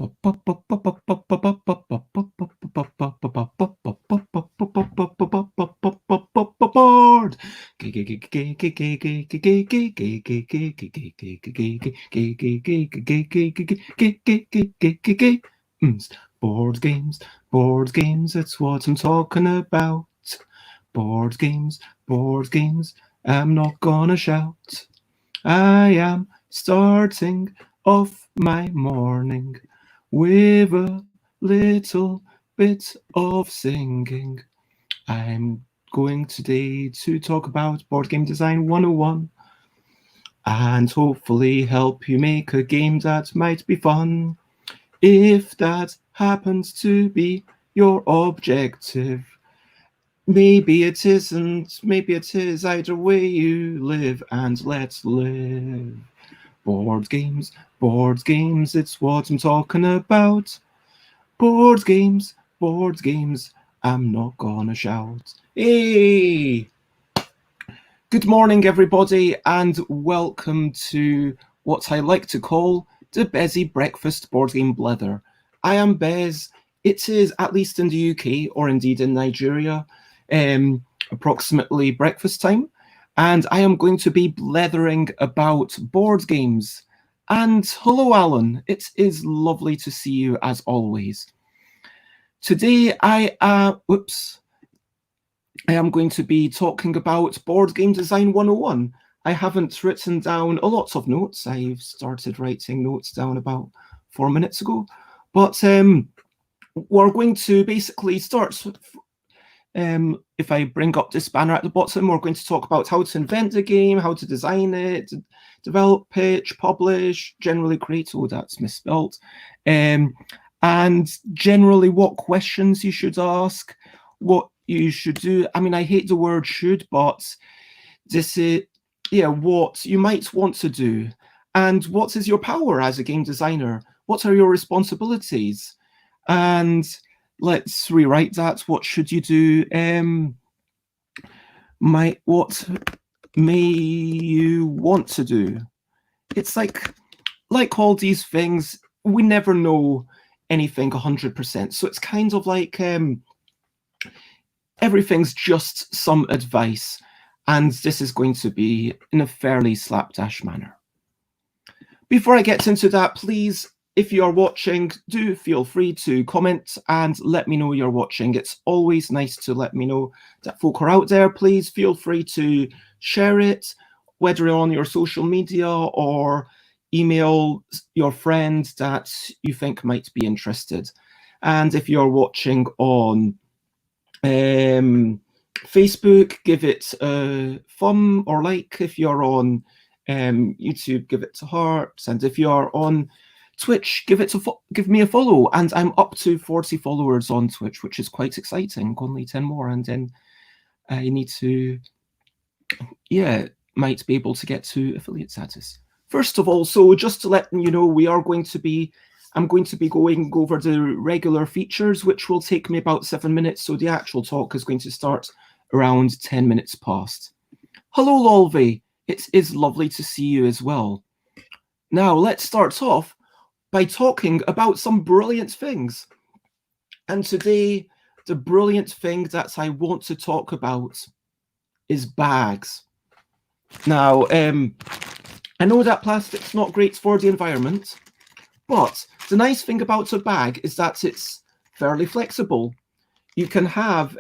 Board games, board games, that's what I'm talking about. Board games, I'm not gonna shout. I am starting off my morning with a little bit of singing. I'm going today to talk about Board Game Design 101 and hopefully help you make a game that might be fun. If that happens to be your objective, maybe it isn't, maybe it is. Either way you live, and let's live. Board games, it's what I'm talking about. Board games, I'm not gonna shout. Hey! Good morning, everybody, and welcome to what I like to call the BEZZY Breakfast Board Game Blether. I am Bez. It is, at least in the UK, or indeed in Nigeria, approximately breakfast time, and I am going to be blethering about board games. And hello, Alan. It is lovely to see you as always. Today I am going to be talking about Board Game Design 101. I haven't written down a lot of notes. I've started writing notes down about 4 minutes ago, but we're going to basically start. If I bring up this banner at the bottom, we're going to talk about how to invent a game, how to design it, develop, pitch, publish, generally create. Oh, that's misspelled. And generally what questions you should ask, what you should do. I mean, I hate the word should, but this is, what you might want to do. And what is your power as a game designer? What are your responsibilities? And let's rewrite that. What should you do? What may you want to do? It's like all these things, we never know anything 100%. So it's kind of like everything's just some advice. And this is going to be in a fairly slapdash manner. Before I get into that, please, if you are watching, do feel free to comment and let me know you're watching. It's always nice to let me know that folk are out there. Please feel free to share it, whether on your social media or email your friend that you think might be interested. And if you're watching on Facebook, give it a thumb or like. If you're on YouTube, give it a heart. And if you're on Twitch, give me a follow. And I'm up to 40 followers on Twitch, which is quite exciting. Only 10 more, and then I need to, might be able to get to affiliate status. First of all, so just to let you know, I'm going to be going over the regular features, which will take me about 7 minutes. So the actual talk is going to start around 10 minutes past. Hello, Lolvi. It is lovely to see you as well. Now, let's start off by talking about some brilliant things. And today, the brilliant thing that I want to talk about is bags. Now, I know that plastic's not great for the environment, but the nice thing about a bag is that it's fairly flexible. You can have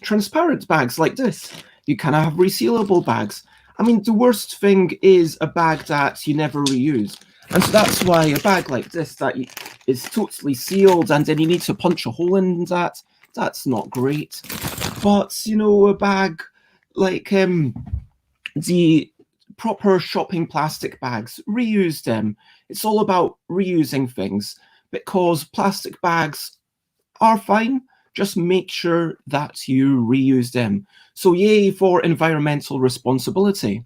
transparent bags like this. You can have resealable bags. I mean, the worst thing is a bag that you never reuse. And so that's why a bag like this that is totally sealed and then you need to punch a hole in that, that's not great. But, you know, a bag like the proper shopping plastic bags, reuse them. It's all about reusing things because plastic bags are fine. Just make sure that you reuse them. So yay for environmental responsibility.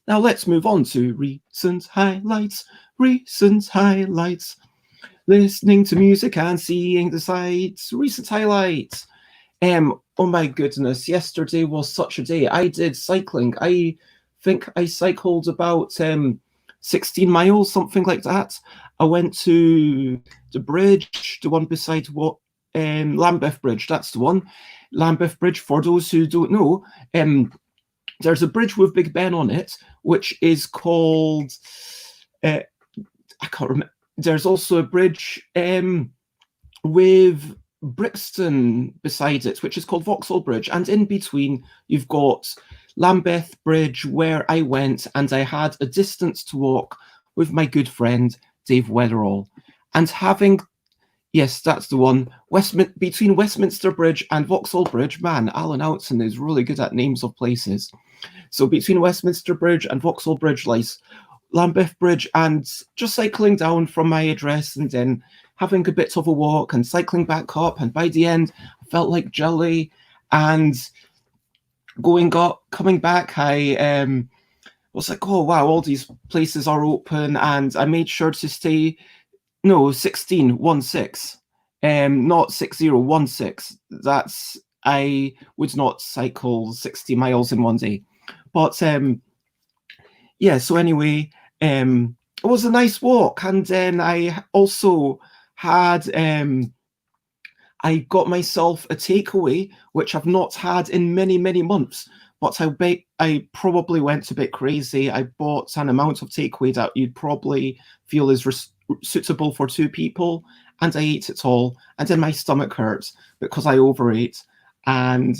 Now let's move on to recent highlights. Listening to music and seeing the sights. Recent highlights. Oh my goodness, yesterday was such a day. I did cycling. I think I cycled about 16 miles, something like that. I went to the bridge, the one beside what Lambeth Bridge. That's the one. Lambeth Bridge. For those who don't know, there's a bridge with Big Ben on it, which is called. I can't remember. There's also a bridge with Brixton beside it, which is called Vauxhall Bridge, and in between you've got Lambeth Bridge, where I went, and I had a distance to walk with my good friend Dave Weatherall, and having, yes, that's the one, between Westminster Bridge and Vauxhall Bridge. Man, Alan Outson is really good at names of places. So between Westminster Bridge and Vauxhall Bridge lies Lambeth Bridge, and just cycling down from my address and then having a bit of a walk and cycling back up, and by the end I felt like jelly. And coming back, I was like, oh wow, all these places are open, and I made sure to stay 16, not 6016. That's, I would not cycle 60 miles in one day. But yeah, so anyway, it was a nice walk, and then I also had I got myself a takeaway, which I've not had in many months. But I probably went a bit crazy. I bought an amount of takeaway that you'd probably feel is suitable for 2 people, and I ate it all, and then my stomach hurts because I overate, and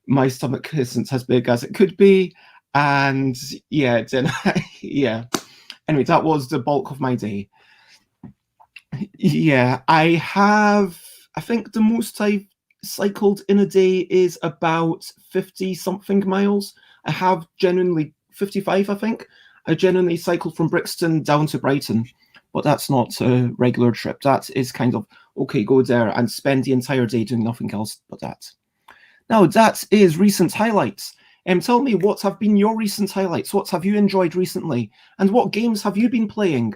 my stomach isn't as big as it could be. And yeah, then yeah. Anyway, that was the bulk of my day. Yeah, I think the most I've cycled in a day is about 50 something miles. I have genuinely 55, I think. I genuinely cycled from Brixton down to Brighton, but that's not a regular trip. That is kind of, okay, go there and spend the entire day doing nothing else but that. Now, that is recent highlights. Tell me, what have been your recent highlights? What have you enjoyed recently? And what games have you been playing?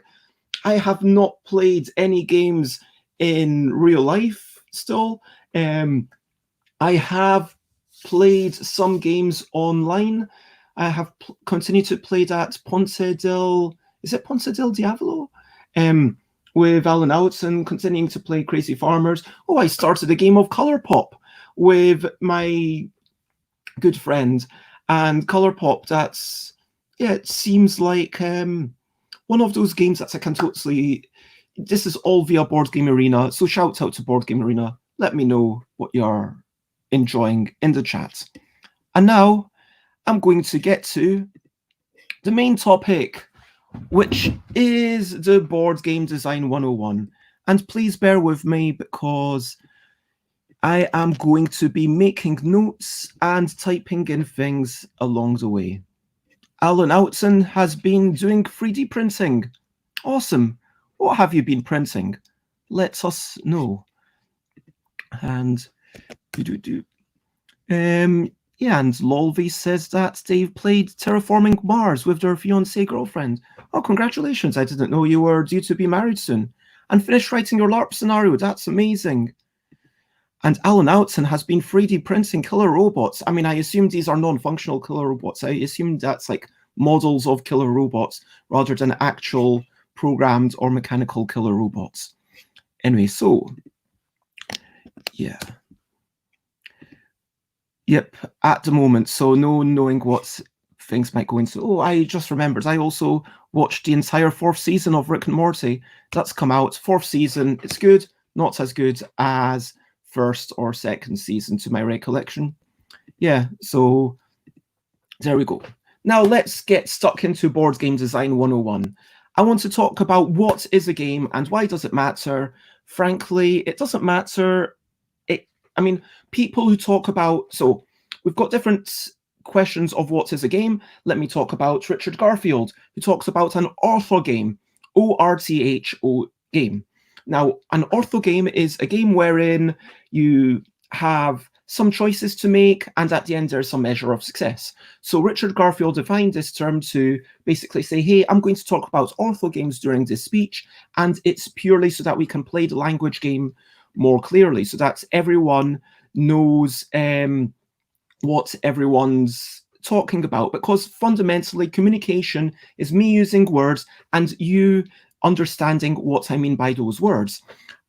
I have not played any games in real life still. I have played some games online. I have continued to play that Ponce del Diavolo? With Alan Outson, continuing to play Crazy Farmers. Oh, I started a game of Colour Pop with my good friend, and Colour Pop, that's, yeah, it seems like one of those games that I can totally, this is all via Board Game Arena, so shout out to Board Game Arena. Let me know what you're enjoying in the chat. And now I'm going to get to the main topic, which is the Board Game Design 101. And please bear with me, because I am going to be making notes and typing in things along the way. Alan Outson has been doing 3D printing. Awesome. What have you been printing? Let us know. And yeah, and Lolvi says that they've played Terraforming Mars with their fiancée girlfriend. Oh, congratulations. I didn't know you were due to be married soon. And finished writing your LARP scenario. That's amazing. And Alan Outson has been 3D printing killer robots. I mean, I assume these are non-functional killer robots. I assume that's like models of killer robots rather than actual programmed or mechanical killer robots. Anyway, so yeah. Yep, at the moment, so no knowing what things might go into. Oh, I just remembered, I also watched the entire 4th season of Rick and Morty. That's come out, 4th season. It's good, not as good as 1st or 2nd season to my recollection. Yeah, so there we go. Now let's get stuck into Board Game Design 101. I want to talk about what is a game and why does it matter. Frankly, it doesn't matter. I mean, people who talk about, so we've got different questions of what is a game. Let me talk about Richard Garfield, who talks about an ortho game, O-R-T-H-O game. Now, an ortho game is a game wherein you have some choices to make, and at the end there's some measure of success. So Richard Garfield defined this term to basically say, hey, I'm going to talk about ortho games during this speech, and it's purely so that we can play the language game more clearly, so that everyone knows what everyone's talking about, because fundamentally communication is me using words and you understanding what I mean by those words.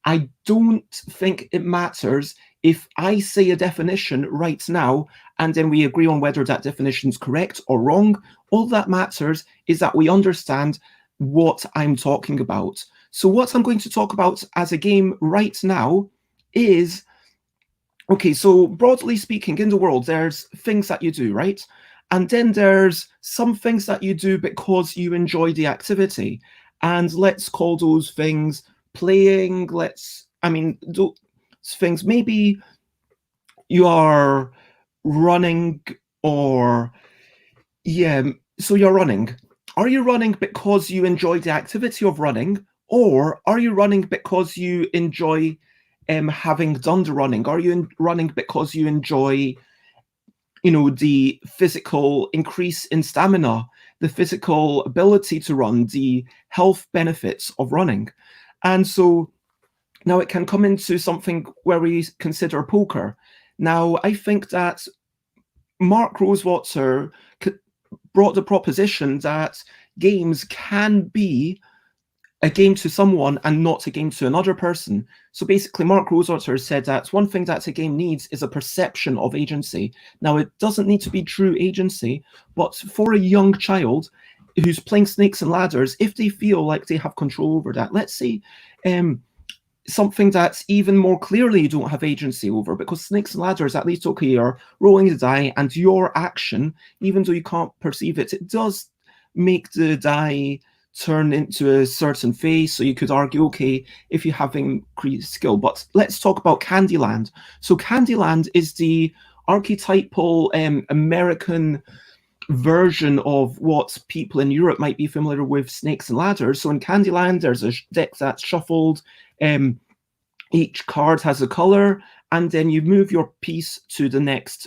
I don't think it matters if I say a definition right now and then we agree on whether that definition is correct or wrong. All that matters is that we understand what I'm talking about. So what I'm going to talk about as a game right now is, okay, so broadly speaking, in the world, there's things that you do, right? And then there's some things that you do because you enjoy the activity. And let's call those things playing. Those things, maybe you are running, or yeah, so you're running. Are you running because you enjoy the activity of running, or are you running because you enjoy having done the running? Are you running because you enjoy, the physical increase in stamina, the physical ability to run, the health benefits of running? And so now it can come into something where we consider poker. Now, I think that Mark Rosewater brought the proposition that games can be a game to someone and not a game to another person. So basically, Mark Rosewater said that one thing that a game needs is a perception of agency. Now, it doesn't need to be true agency, but for a young child who's playing Snakes and Ladders, if they feel like they have control over that, let's say something that's even more clearly you don't have agency over, because Snakes and Ladders, at least, okay, you're rolling the die, and your action, even though you can't perceive it, it does make the die turn into a certain face. So you could argue, okay, if you have increased skill. But let's talk about Candyland. So Candyland is the archetypal American version of what people in Europe might be familiar with Snakes and Ladders. So in Candyland, there's a deck that's shuffled. Each card has a color, and then you move your piece to the next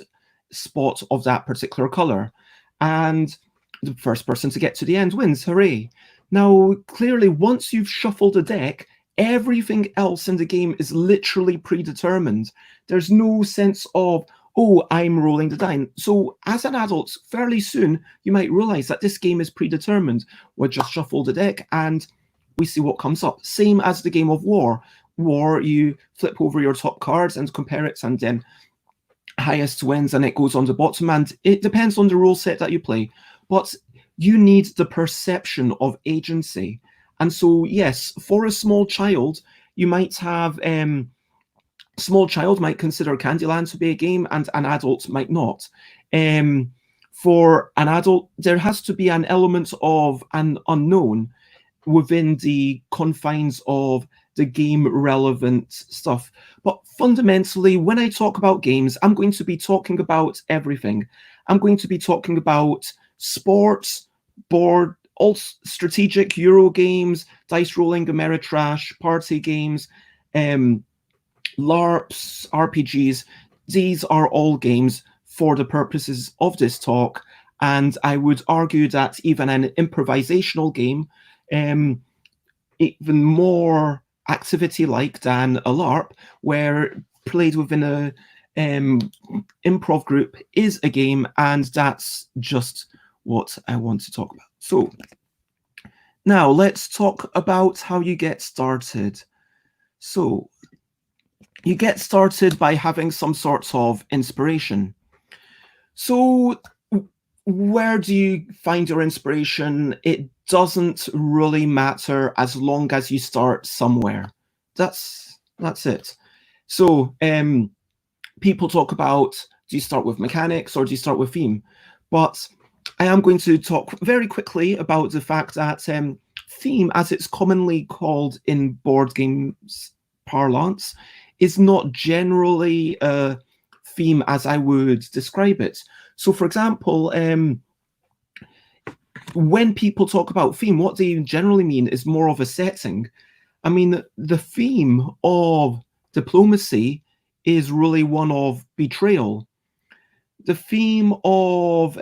spot of that particular color. And the first person to get to the end wins. Hooray. Now, clearly, once you've shuffled a deck, everything else in the game is literally predetermined. There's no sense of, oh, I'm rolling the die. So as an adult, fairly soon, you might realize that this game is predetermined. We just shuffle the deck and we see what comes up. Same as the game of War. War, you flip over your top cards and compare it, and then highest wins, and it goes on the bottom. And it depends on the rule set that you play. But you need the perception of agency. And so, yes, for a small child, you might have small child might consider Candyland to be a game, and an adult might not. For an adult, there has to be an element of an unknown within the confines of the game relevant stuff. But fundamentally, when I talk about games, I'm going to be talking about everything. I'm going to be talking about sports, board, all strategic Euro games, dice rolling, Ameritrash, party games, LARPs, RPGs. These are all games for the purposes of this talk. And I would argue that even an improvisational game, even more activity-like than a LARP, where played within a improv group, is a game, and that's just what I want to talk about. So now let's talk about how you get started. So you get started by having some sort of inspiration. So where do you find your inspiration? It doesn't really matter as long as you start somewhere. That's it. So people talk about, do you start with mechanics or do you start with theme? But I am going to talk very quickly about the fact that theme, as it's commonly called in board games parlance, is not generally a theme as I would describe it. So, for example, when people talk about theme, what they generally mean is more of a setting. I mean, the theme of diplomacy is really one of betrayal. The theme of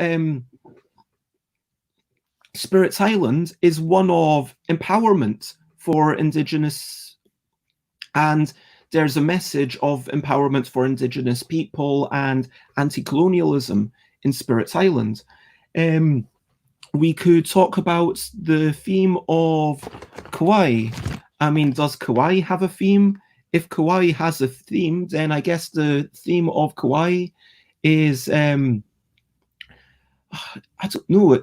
Spirit's Island is one of empowerment for Indigenous, and there's a message of empowerment for Indigenous people and anti-colonialism in Spirit's Island. we could talk about the theme of kawaii. I mean, does kawaii have a theme? If kawaii has a theme, then I guess the theme of kawaii is I don't know.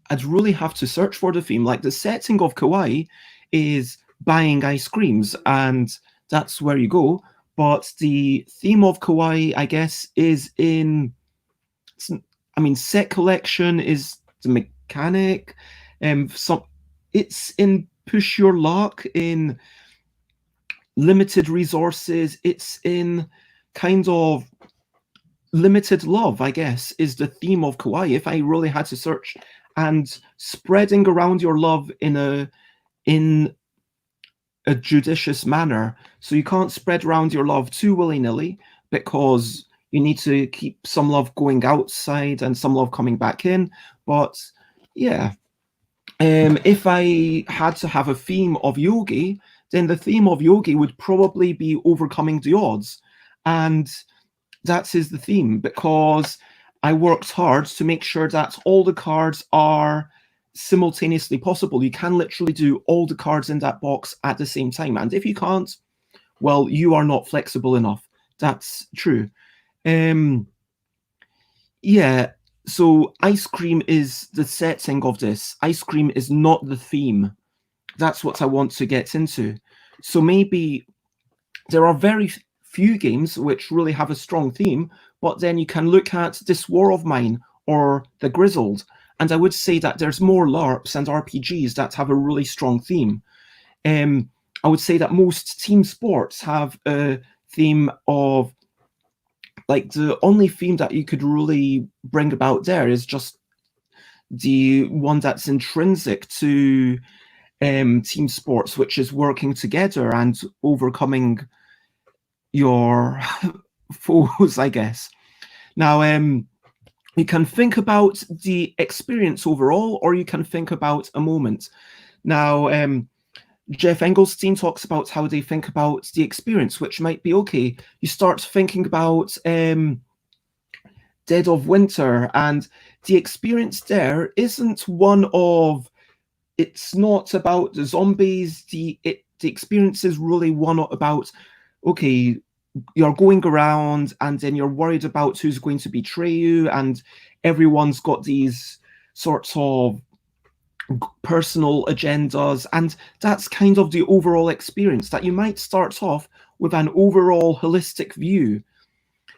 I'd really have to search for the theme. Like the setting of kawaii is buying ice creams, and that's where you go. But the theme of kawaii, I guess, is in. I mean, set collection is the mechanic. It's in push your luck, in limited resources. It's in kind of limited love, I guess, is the theme of kawaii. If I really had to search, and spreading around your love in a judicious manner. So you can't spread around your love too willy-nilly, because you need to keep some love going outside and some love coming back in. But yeah, if I had to have a theme of yogi, then the theme of yogi would probably be overcoming the odds. And that is the theme, because I worked hard to make sure that all the cards are simultaneously possible. You can literally do all the cards in that box at the same time. And if you can't, well, you are not flexible enough. That's true. Yeah, so ice cream is the setting of this. Ice cream is not the theme. That's what I want to get into. So maybe there are very few games which really have a strong theme, but then you can look at This War of Mine or The Grizzled, and I would say that there's more LARPs and RPGs that have a really strong theme. I would say that most team sports have a theme of, like, the only theme that you could really bring about there is just the one that's intrinsic to team sports, which is working together and overcoming your foes, I guess. Now, you can think about the experience overall, or you can think about a moment. Now, Jeff Engelstein talks about how they think about the experience, which might be, okay, you start thinking about Dead of Winter, and the experience there isn't one of, it's not about the zombies. The experience is really one about, okay, you're going around and then you're worried about who's going to betray you, and everyone's got these sorts of personal agendas, and that's kind of the overall experience. That you might start off with an overall holistic view.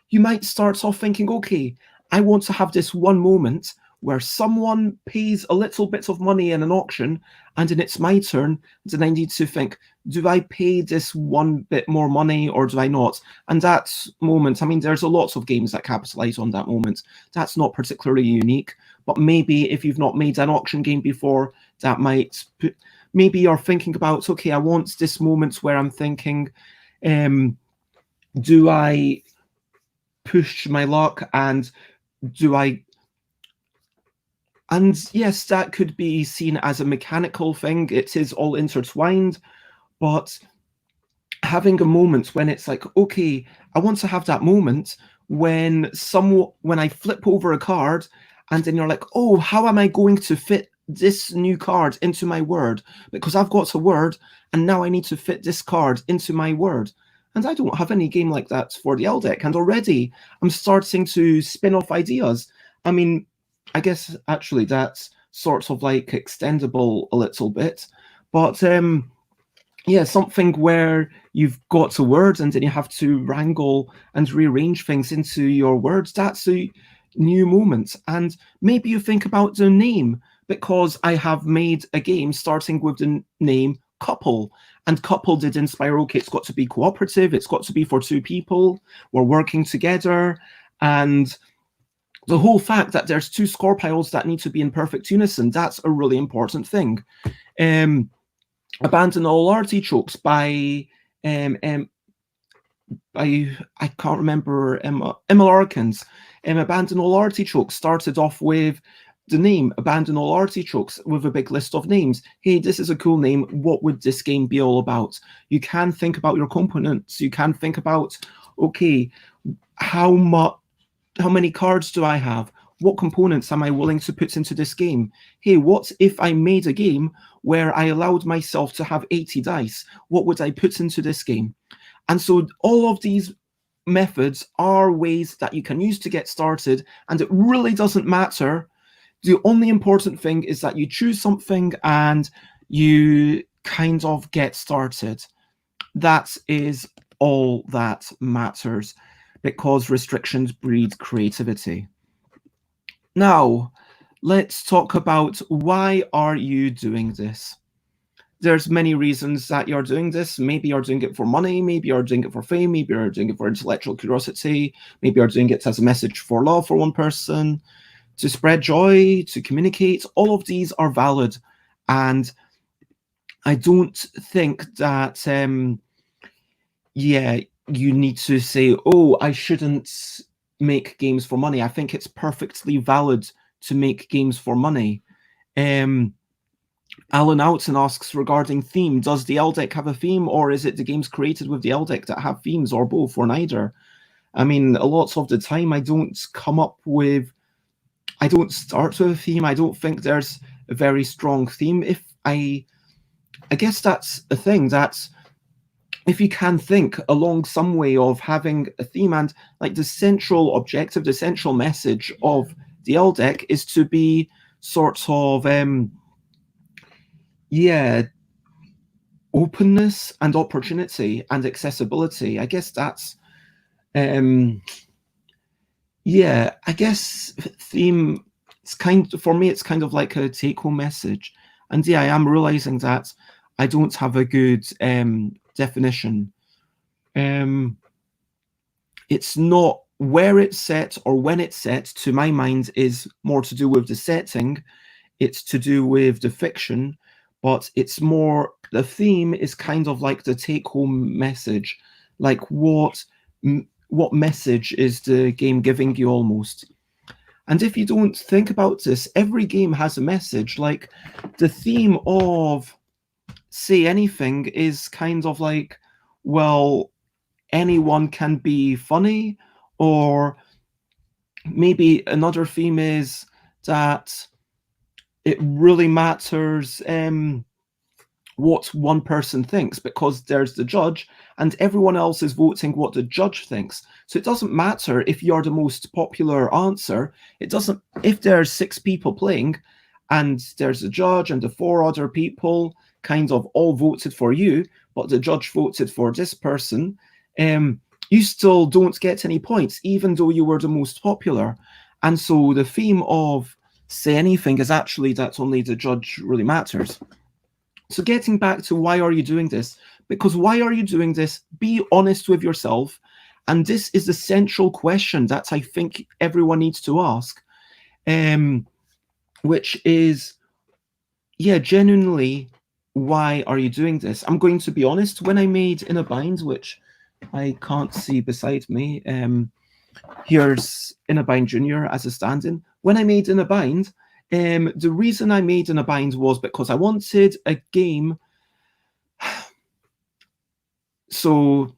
You might start off thinking, okay, I want to have this one moment where someone pays a little bit of money in an auction, and then it's my turn, then I need to think, do I pay this one bit more money or do I not? And that moment, I mean, there's a lots of games that capitalize on that moment. That's not particularly unique, but maybe if you've not made an auction game before, that might put, maybe you're thinking about, okay, I want this moment where I'm thinking, do I push my luck, and do I, and yes, that could be seen as a mechanical thing. It is all intertwined, but having a moment when it's like, okay, I want to have that moment when I flip over a card, and then you're like, oh, how am I going to fit this new card into my word? Because I've got a word, and now I need to fit this card into my word. And I don't have any game like that for the L deck, and already I'm starting to spin off ideas. I mean, I guess actually that's sort of like extendable a little bit, but yeah, something where you've got a word and then you have to wrangle and rearrange things into your words. That's a new moment. And maybe you think about the name, because I have made a game starting with the name Couple, and Couple did inspire, okay, it's got to be cooperative, it's got to be for two people, we're working together, and the whole fact that there's two score piles that need to be in perfect unison, that's a really important thing. Abandon All Artichokes by I can't remember, Emma Larkins. Abandon All Artichokes started off with the name Abandon All Artichokes with a big list of names. Hey, this is a cool name. What would this game be all about? You can think about your components. You can think about, okay, how many cards do I have? what components am I willing to put into this game? Hey, what if I made a game where I allowed myself to have 80 dice? What would I put into this game? And so all of these methods are ways that you can use to get started, and it really doesn't matter. The only important thing is that you choose something and you kind of get started. That is all that matters, because restrictions breed creativity. Now, let's talk about why are you doing this? There's many reasons that you're doing this. Maybe you're doing it for money, maybe you're doing it for fame, maybe you're doing it for intellectual curiosity, maybe you're doing it as a message for love for one person, to spread joy, to communicate. All of these are valid. And I don't think that, yeah, you need to say, oh, I shouldn't make games for money. I think it's perfectly valid to make games for money. Alan Oughton asks regarding theme, does the LDEC have a theme, or is it the games created with the LDEC that have themes, or both, or neither? I mean, a lot of the time I don't start with a theme. I don't think there's a very strong theme. I guess that's a thing, that if you can think along some way of having a theme, and like the central objective, the central message of the LDEC is to be sort of, openness and opportunity and accessibility. I guess that's, I guess theme, for me, it's kind of like a take-home message. And yeah, I am realizing that I don't have a good definition. It's not where it's set or when it's set, to my mind, is more to do with the setting. It's to do with the fiction, but it's more, the theme is kind of like the take-home message. Like what message is the game giving you, almost? And if you don't think about this, every game has a message. Like the theme of Say Anything is kind of like, well, anyone can be funny, or maybe another theme is that it really matters what one person thinks, because there's the judge and everyone else is voting what the judge thinks. So it doesn't matter if you're the most popular answer. It doesn't, if there's 6 people playing and there's a judge and the 4 other people kind of all voted for you, but the judge voted for this person, you still don't get any points, even though you were the most popular. And so the theme of Say Anything is actually that only the judge really matters. So getting back to why are you doing this? Because why are you doing this? Be honest with yourself. And this is the central question that I think everyone needs to ask, which is, genuinely, why are you doing this? I'm going to be honest. When I made In a Bind, which I can't see beside me, here's In a Bind Junior as a stand-in. When I made In a Bind, the reason I made In a Bind was because I wanted a game. So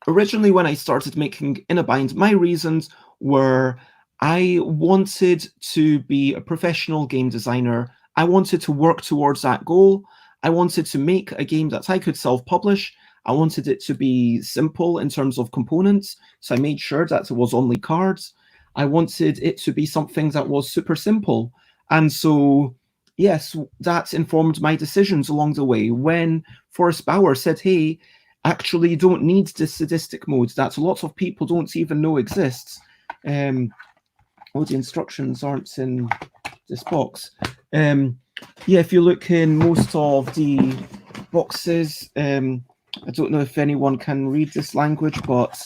originally, when I started making In a Bind, my reasons were I wanted to be a professional game designer. I wanted to work towards that goal. I wanted to make a game that I could self-publish. I wanted it to be simple in terms of components, so I made sure that it was only cards. I wanted it to be something that was super simple. And so, yes, that informed my decisions along the way. When Forrest Bauer said, hey, actually, you don't need this sadistic mode that lots of people don't even know exists. The instructions aren't in this box. If you look in most of the boxes, I don't know if anyone can read this language, but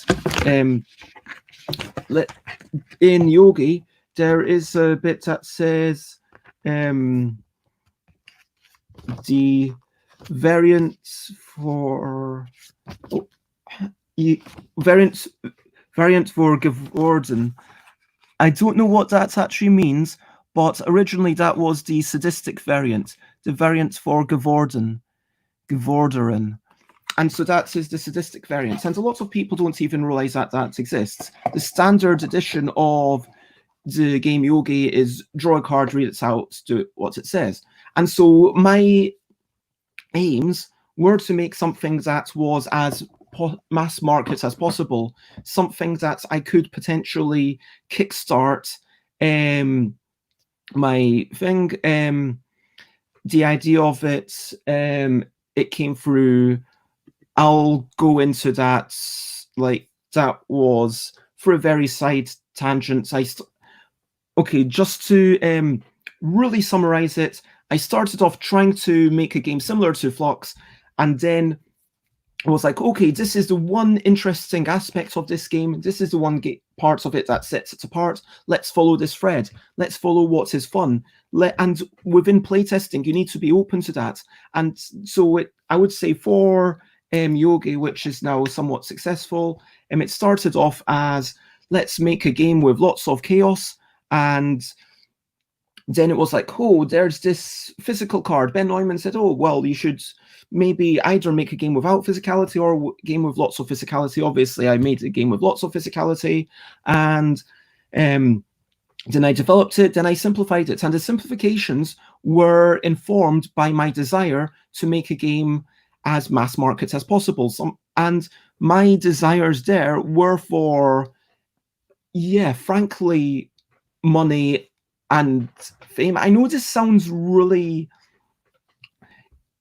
in Yogi, there is a bit that says the variants for variant for Geworden. I don't know what that actually means, but originally that was the sadistic variant, the variant for Geworden. And so that is the sadistic variant. And a lot of people don't even realize that that exists. The standard edition of the game Yogi is draw a card, read it out, do what it says. And so my aims were to make something that was as mass market as possible, something that I could potentially kickstart my thing. The idea of it, it came through, I'll go into that, like, that was for a very side tangent. Okay, just to really summarize it, I started off trying to make a game similar to Flux, and then I was like, okay, this is the one interesting aspect of this game. This is the one part of it that sets it apart. Let's follow this thread. Let's follow what is fun. And within playtesting, you need to be open to that. And so I would say for Yogi, which is now somewhat successful, it started off as, let's make a game with lots of chaos. And then it was like, oh, there's this physical card. Ben Neumann said, oh, well, you should maybe either make a game without physicality or a game with lots of physicality. Obviously, I made a game with lots of physicality, and then I developed it, then I simplified it. And the simplifications were informed by my desire to make a game as mass market as possible. And my desires there were for, yeah, frankly, money and fame. I know this sounds really,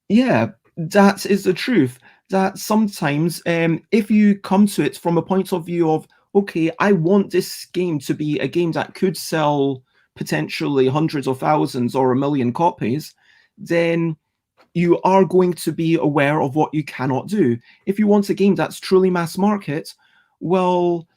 yeah, that is the truth. That sometimes, if you come to it from a point of view of, okay, I want this game to be a game that could sell potentially hundreds of thousands or 1 million copies, then you are going to be aware of what you cannot do. If you want a game that's truly mass market, well,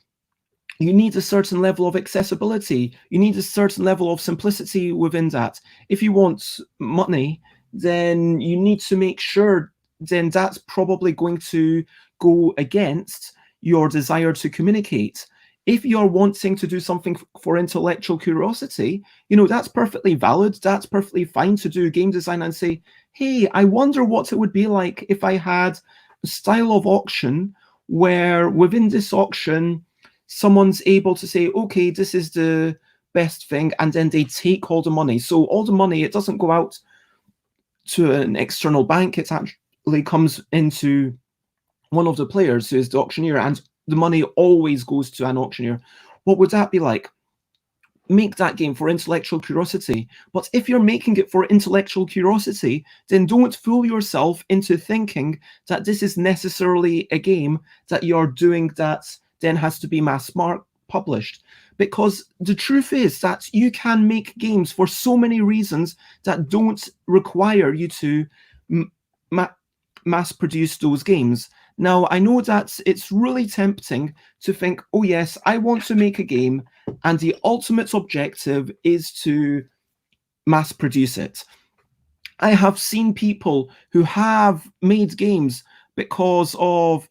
you need a certain level of accessibility. You need a certain level of simplicity within that. If you want money, then you need to make sure then that's probably going to go against your desire to communicate. If you're wanting to do something for intellectual curiosity, that's perfectly valid. That's perfectly fine to do game design and say, hey, I wonder what it would be like if I had a style of auction where within this auction, someone's able to say, okay, this is the best thing, and then they take all the money. So all the money, it doesn't go out to an external bank. It actually comes into one of the players, who is the auctioneer, and the money always goes to an auctioneer. What would that be like? Make that game for intellectual curiosity. But if you're making it for intellectual curiosity, then don't fool yourself into thinking that this is necessarily a game that you're doing that then has to be mass published. Because the truth is that you can make games for so many reasons that don't require you to mass produce those games. Now, I know that it's really tempting to think, oh yes, I want to make a game and the ultimate objective is to mass produce it. I have seen people who have made games because of,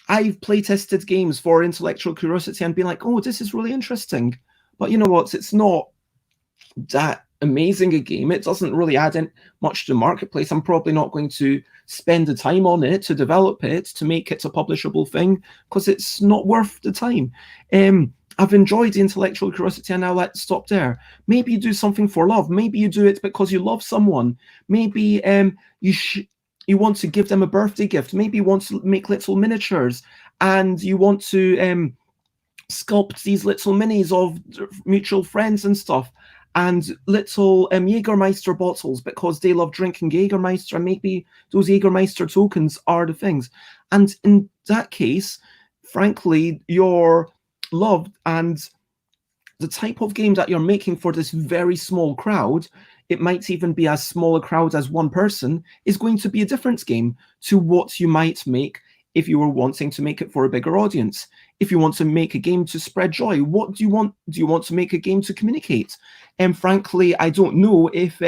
I've playtested games for intellectual curiosity and been like, oh, this is really interesting. But you know what? It's not that amazing a game. It doesn't really add in much to the marketplace. I'm probably not going to spend the time on it to develop it, to make it a publishable thing, because it's not worth the time. I've enjoyed the intellectual curiosity, and now let's stop there. Maybe you do something for love. Maybe you do it because you love someone. Maybe you want to give them a birthday gift. Maybe you want to make little miniatures, and you want to sculpt these little minis of mutual friends and stuff, and little Jägermeister bottles because they love drinking Jägermeister, and maybe those Jägermeister tokens are the things. And in that case, frankly, your love and the type of game that you're making for this very small crowd, it might even be as small a crowd as one person, is going to be a different game to what you might make if you were wanting to make it for a bigger audience. If you want to make a game to spread joy, what do you want? Do you want to make a game to communicate? And frankly, I don't know if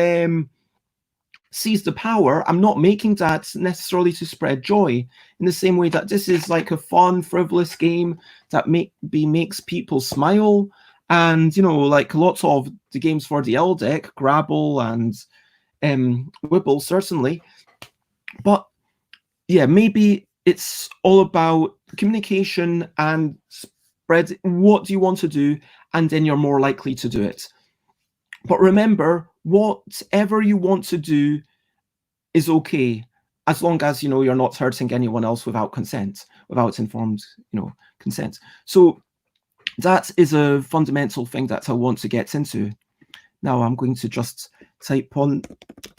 Seize the Power, I'm not making that necessarily to spread joy in the same way that this is like a fun, frivolous game that maybe makes people smile. And, like lots of the games for the L deck, Grabble and Wibble, certainly. But yeah, maybe it's all about communication and spread. What do you want to do? and then you're more likely to do it. But remember, whatever you want to do is okay, as long as, you're not hurting anyone else without consent, without informed, consent. So that is a fundamental thing that I want to get into. Now I'm going to just type on,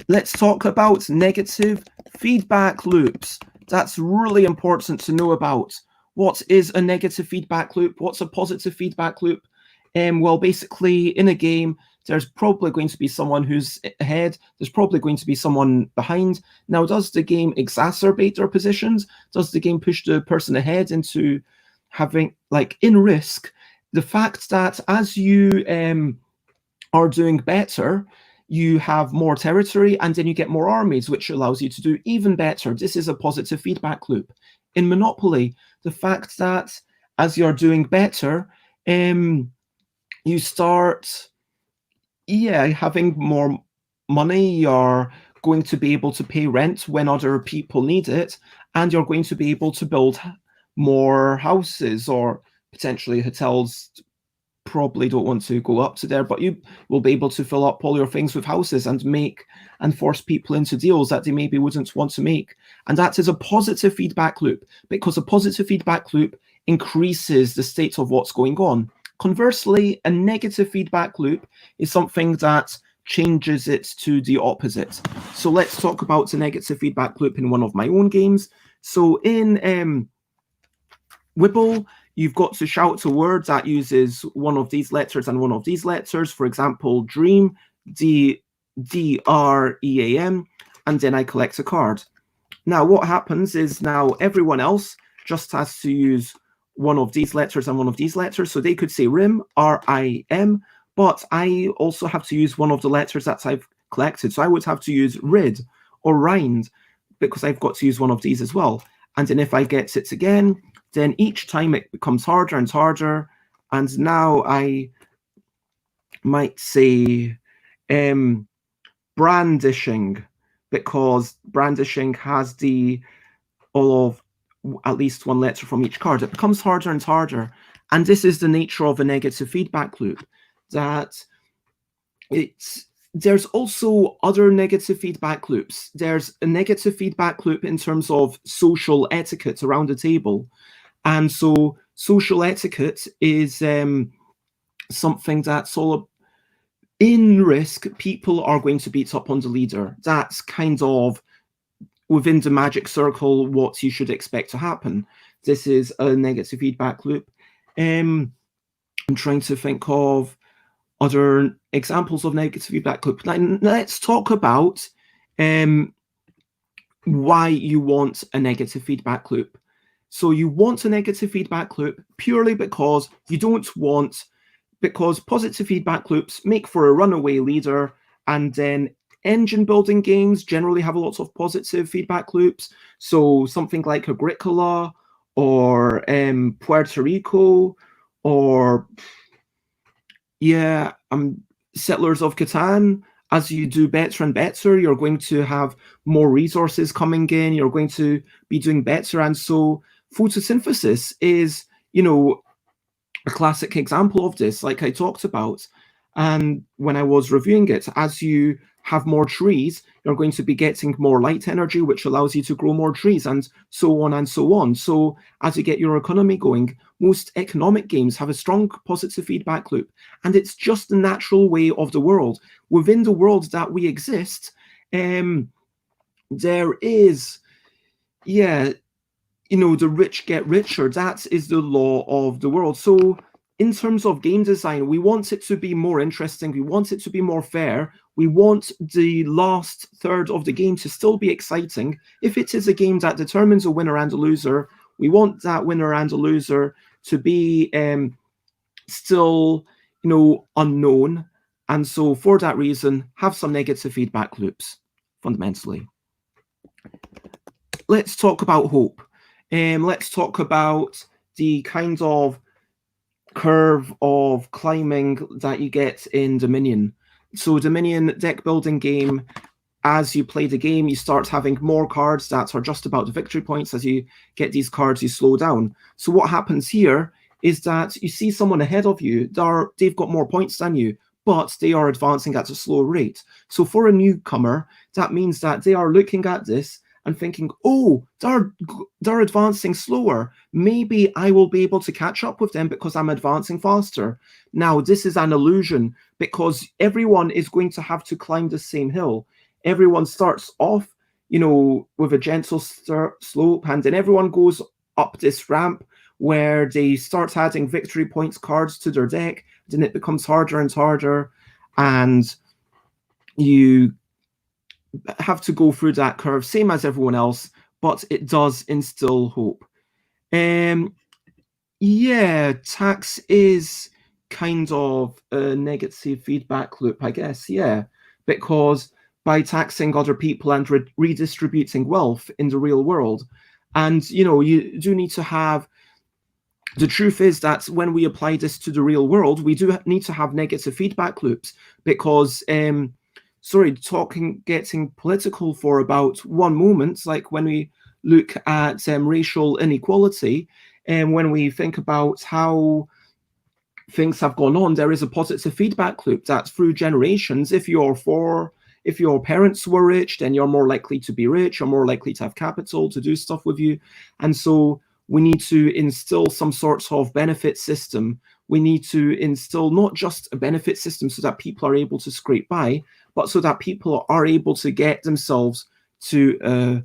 let's talk about negative feedback loops. That's really important to know about. What is a negative feedback loop? What's a positive feedback loop? Well, basically, in a game, there's probably going to be someone who's ahead. There's probably going to be someone behind. Now, does the game exacerbate their positions? Does the game push the person ahead into having, like, in Risk, the fact that as you are doing better, you have more territory, and then you get more armies, which allows you to do even better. This is a positive feedback loop. In Monopoly, the fact that as you're doing better, you start, having more money, you're going to be able to pay rent when other people need it, and you're going to be able to build more houses, or potentially hotels. Probably don't want to go up to there, but you will be able to fill up all your things with houses and force people into deals that they maybe wouldn't want to make. And that is a positive feedback loop, because a positive feedback loop increases the state of what's going on. Conversely, a negative feedback loop is something that changes it to the opposite. So let's talk about the negative feedback loop in one of my own games. So in Wibble, you've got to shout a word that uses one of these letters and one of these letters. For example, dream, D-R-E-A-M, and then I collect a card. Now, what happens is now everyone else just has to use one of these letters and one of these letters. So they could say rim, R-I-M, but I also have to use one of the letters that I've collected. So I would have to use rid or rind, because I've got to use one of these as well. And then if I get it again, then each time it becomes harder and harder. And now I might say brandishing, because brandishing has all of at least one letter from each card. It becomes harder and harder. And this is the nature of a negative feedback loop, that there's also other negative feedback loops. There's a negative feedback loop in terms of social etiquette around the table. And so social etiquette is something that's all in Risk. People are going to beat up on the leader. That's kind of within the magic circle what you should expect to happen. This is a negative feedback loop. I'm trying to think of other examples of negative feedback loop. Now, let's talk about why you want a negative feedback loop. So you want a negative feedback loop purely because you don't want, because positive feedback loops make for a runaway leader, and then engine building games generally have lots of positive feedback loops. So something like Agricola or Puerto Rico, or Settlers of Catan. As you do better and better, you're going to have more resources coming in, you're going to be doing better. And so photosynthesis is, a classic example of this, like I talked about. And when I was reviewing it, as you have more trees, you're going to be getting more light energy, which allows you to grow more trees, and so on and so on. So as you get your economy going, most economic games have a strong positive feedback loop. And it's just the natural way of the world. Within the world that we exist, there is, the rich get richer. That is the law of the world. So in terms of game design, we want it to be more interesting. We want it to be more fair. We want the last third of the game to still be exciting. If it is a game that determines a winner and a loser, we want that winner and a loser to be still, unknown. And so for that reason, have some negative feedback loops, fundamentally. Let's talk about hope. Let's talk about the kind of curve of climbing that you get in Dominion. So Dominion deck building game, as you play the game, you start having more cards that are just about the victory points. As you get these cards, you slow down. So what happens here is that you see someone ahead of you, they've got more points than you, but they are advancing at a slower rate. So for a newcomer, that means that they are looking at this and thinking, oh, they're advancing slower. Maybe I will be able to catch up with them because I'm advancing faster. Now, this is an illusion because everyone is going to have to climb the same hill. Everyone starts off, with a gentle slope, and then everyone goes up this ramp where they start adding victory points cards to their deck. Then it becomes harder and harder, and you have to go through that curve, same as everyone else, but it does instill hope. Yeah, tax is kind of a negative feedback loop, I guess, yeah, because by taxing other people and redistributing wealth in the real world, and, you do need to have, the truth is that when we apply this to the real world, we do need to have negative feedback loops because, getting political for about one moment, like when we look at racial inequality, and when we think about how things have gone on, there is a positive feedback loop that through generations, if your parents were rich, then you're more likely to be rich, you're more likely to have capital to do stuff with you. And so we need to instill some sort of benefit system. We need to instill not just a benefit system so that people are able to scrape by, but so that people are able to get themselves to a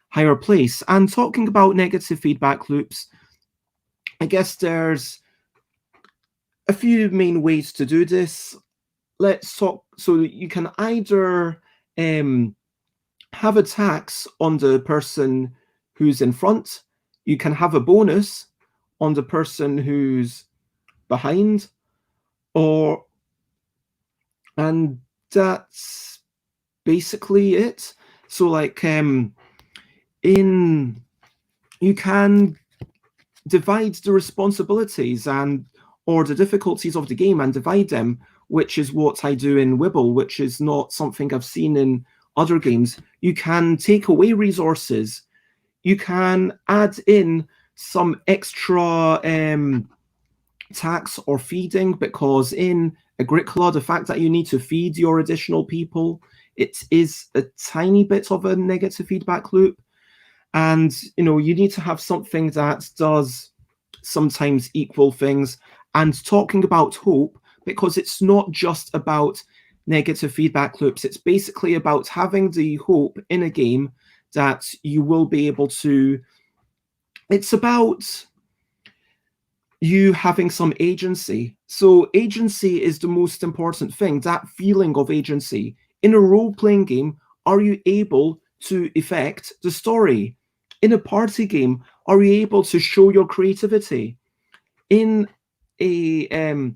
higher place. And talking about negative feedback loops, I guess there's a few main ways to do this. Let's talk. So you can either have a tax on the person who's in front. You can have a bonus on the person who's behind, and that's basically it. So like you can divide the responsibilities or the difficulties of the game and divide them, which is what I do in Wibble, which is not something I've seen in other games. You can take away resources. You can add in some extra tax or feeding, because in Agricola, the fact that you need to feed your additional people, it is a tiny bit of a negative feedback loop. And, you need to have something that does sometimes equal things. And talking about hope, because it's not just about negative feedback loops, it's basically about having the hope in a game that you will be able to, it's about you having some agency. So agency is the most important thing, that feeling of agency. In a role-playing game, are you able to affect the story? In a party game, are you able to show your creativity? In a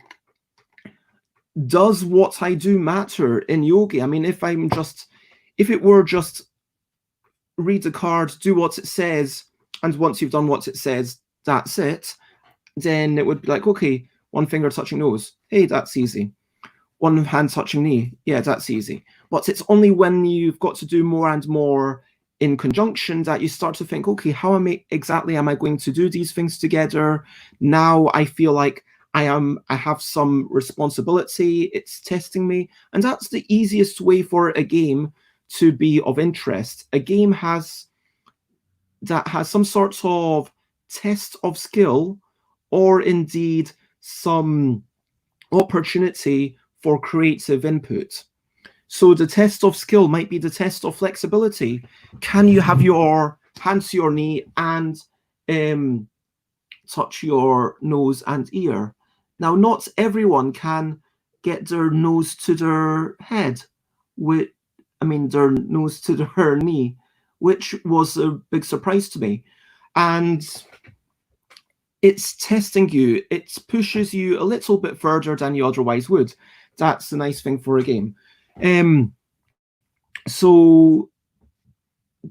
does what I do matter in yogi? I mean, if it were just read the card, do what it says, and once you've done what it says, that's it, then it would be like, okay, one finger touching nose, hey, that's easy. One hand touching knee, yeah, that's easy. But it's only when you've got to do more and more in conjunction that you start to think, okay, how exactly am I going to do these things together? Now I feel like I have some responsibility, it's testing me. And that's the easiest way for a game to be of interest. A game that has some sort of test of skill, or indeed some opportunity for creative input. So the test of skill might be the test of flexibility. Can you have your hand to your knee and touch your nose and ear? Now, not everyone can get their nose to their head, their nose to their knee, which was a big surprise to me. And it's testing you. It pushes you a little bit further than you otherwise would. That's the nice thing for a game. So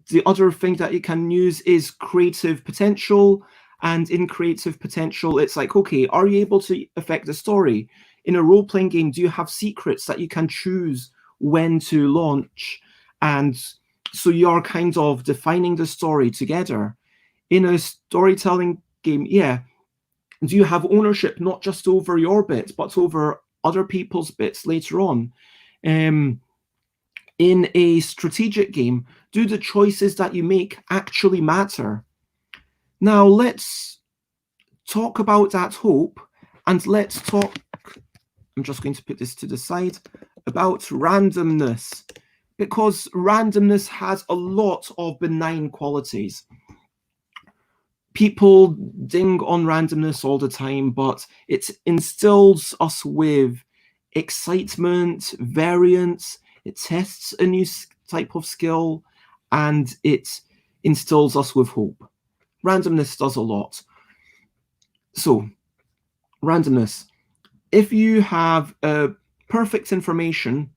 the other thing that you can use is creative potential. And in creative potential, it's like, okay, are you able to affect the story? In a role-playing game, do you have secrets that you can choose when to launch? And so you're kind of defining the story together. In a storytelling game, yeah, And you have ownership not just over your bits, but over other people's bits later on. In a strategic game, do the choices that you make actually matter? Now let's talk about that hope, and let's talk, I'm just going to put this to the side, about randomness, because randomness has a lot of benign qualities. People ding on randomness all the time, but it instills us with excitement, variance, it tests a new type of skill, and it instills us with hope. Randomness does a lot. So, randomness. If you have perfect information,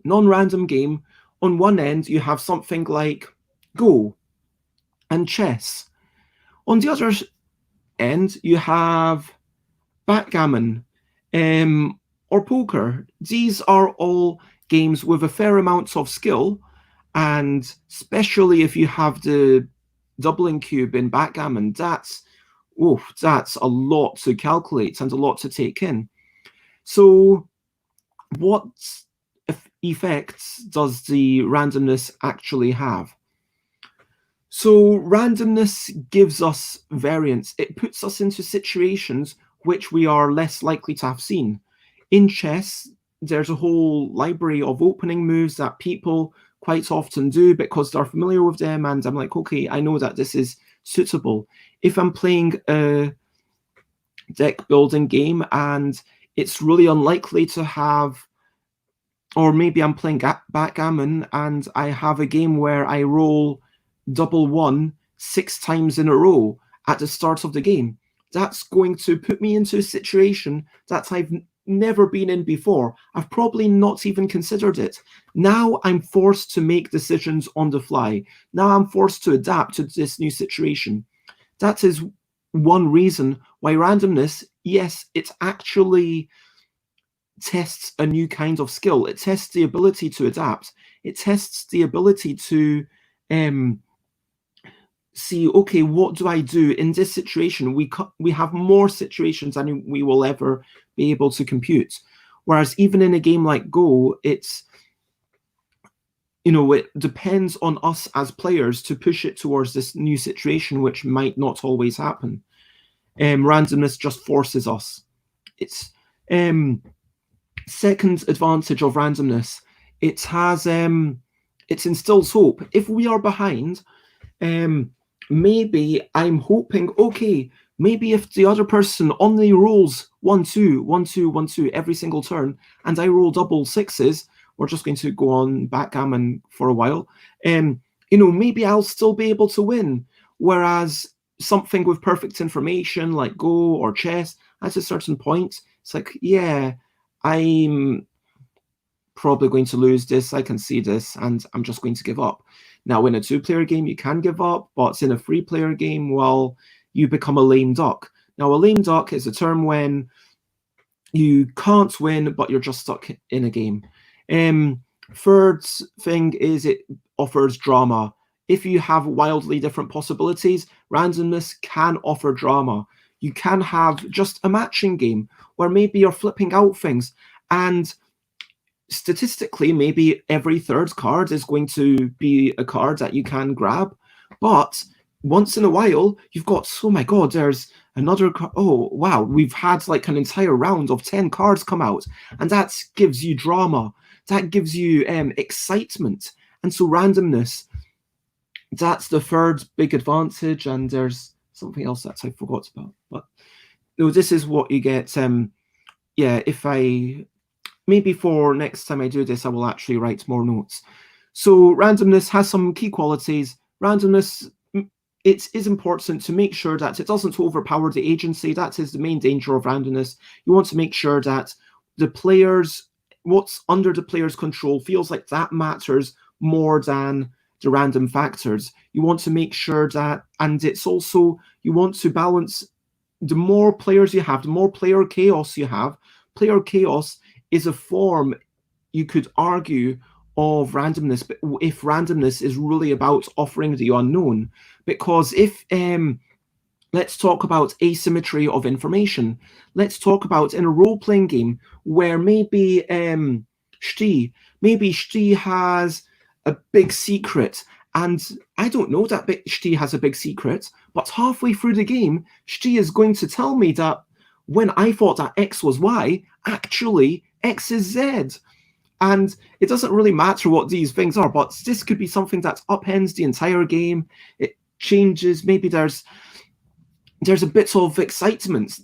non-random game, on one end you have something like Go and chess. On the other end, you have backgammon or poker. These are all games with a fair amount of skill, and especially if you have the doubling cube in backgammon, that's a lot to calculate and a lot to take in. So what effects does the randomness actually have? So randomness gives us variance. It puts us into situations which we are less likely to have seen. In chess, there's a whole library of opening moves that people quite often do because they're familiar with them, and I'm like, okay, I know that this is suitable. If I'm playing a deck building game and it's really unlikely to have, or maybe I'm playing backgammon and I have a game where I roll double one 6 times in a row at the start of the game, that's going to put me into a situation that I've never been in before. I've probably not even considered it. Now I'm forced to make decisions on the fly. Now I'm forced to adapt to this new situation. That is one reason why randomness, yes, it actually tests a new kind of skill. It tests the ability to adapt. It tests the ability to see, okay, what do I do in this situation? We have more situations than we will ever be able to compute. Whereas even in a game like Go, it's, it depends on us as players to push it towards this new situation, which might not always happen. Randomness just forces us. It's second advantage of randomness. It has it instills hope. If we are behind, maybe I'm hoping, okay, maybe if the other person only rolls 1 2 1 2 1 2 every single turn, and I roll double sixes, we're just going to go on backgammon for a while. Maybe I'll still be able to win. Whereas something with perfect information like Go or chess, at a certain point, it's like, yeah, I'm probably going to lose this. I can see this, and I'm just going to give up. Now, in a 2-player game, you can give up, but in a 3-player game, well, you become a lame duck. Now, a lame duck is a term when you can't win, but you're just stuck in a game. Third thing is it offers drama. If you have wildly different possibilities, randomness can offer drama. You can have just a matching game where maybe you're flipping out things, and statistically, maybe every third card is going to be a card that you can grab, but once in a while, you've got, oh my god, there's another card. Oh, wow, we've had like an entire round of 10 cards come out, and that gives you drama. That gives you excitement. And so randomness, that's the third big advantage, and there's something else that I forgot about. But no, this is what you get. Yeah, maybe for next time I do this, I will actually write more notes. So randomness has some key qualities. Randomness, it is important to make sure that it doesn't overpower the agency. That is the main danger of randomness. You want to make sure that the players, what's under the player's control, feels like that matters more than the random factors. You want to make sure that, and it's also, you want to balance, the more players you have, the more player chaos you have. Player chaos is a form, you could argue, of randomness, but if randomness is really about offering the unknown, because if Let's talk about asymmetry of information. Let's talk about in a role-playing game where maybe Shti has a big secret, and I don't know that Shti has a big secret, but halfway through the game, Shti is going to tell me that when I thought that X was Y, actually X is Z. And it doesn't really matter what these things are, but this could be something that upends the entire game. It changes, maybe there's a bit of excitement.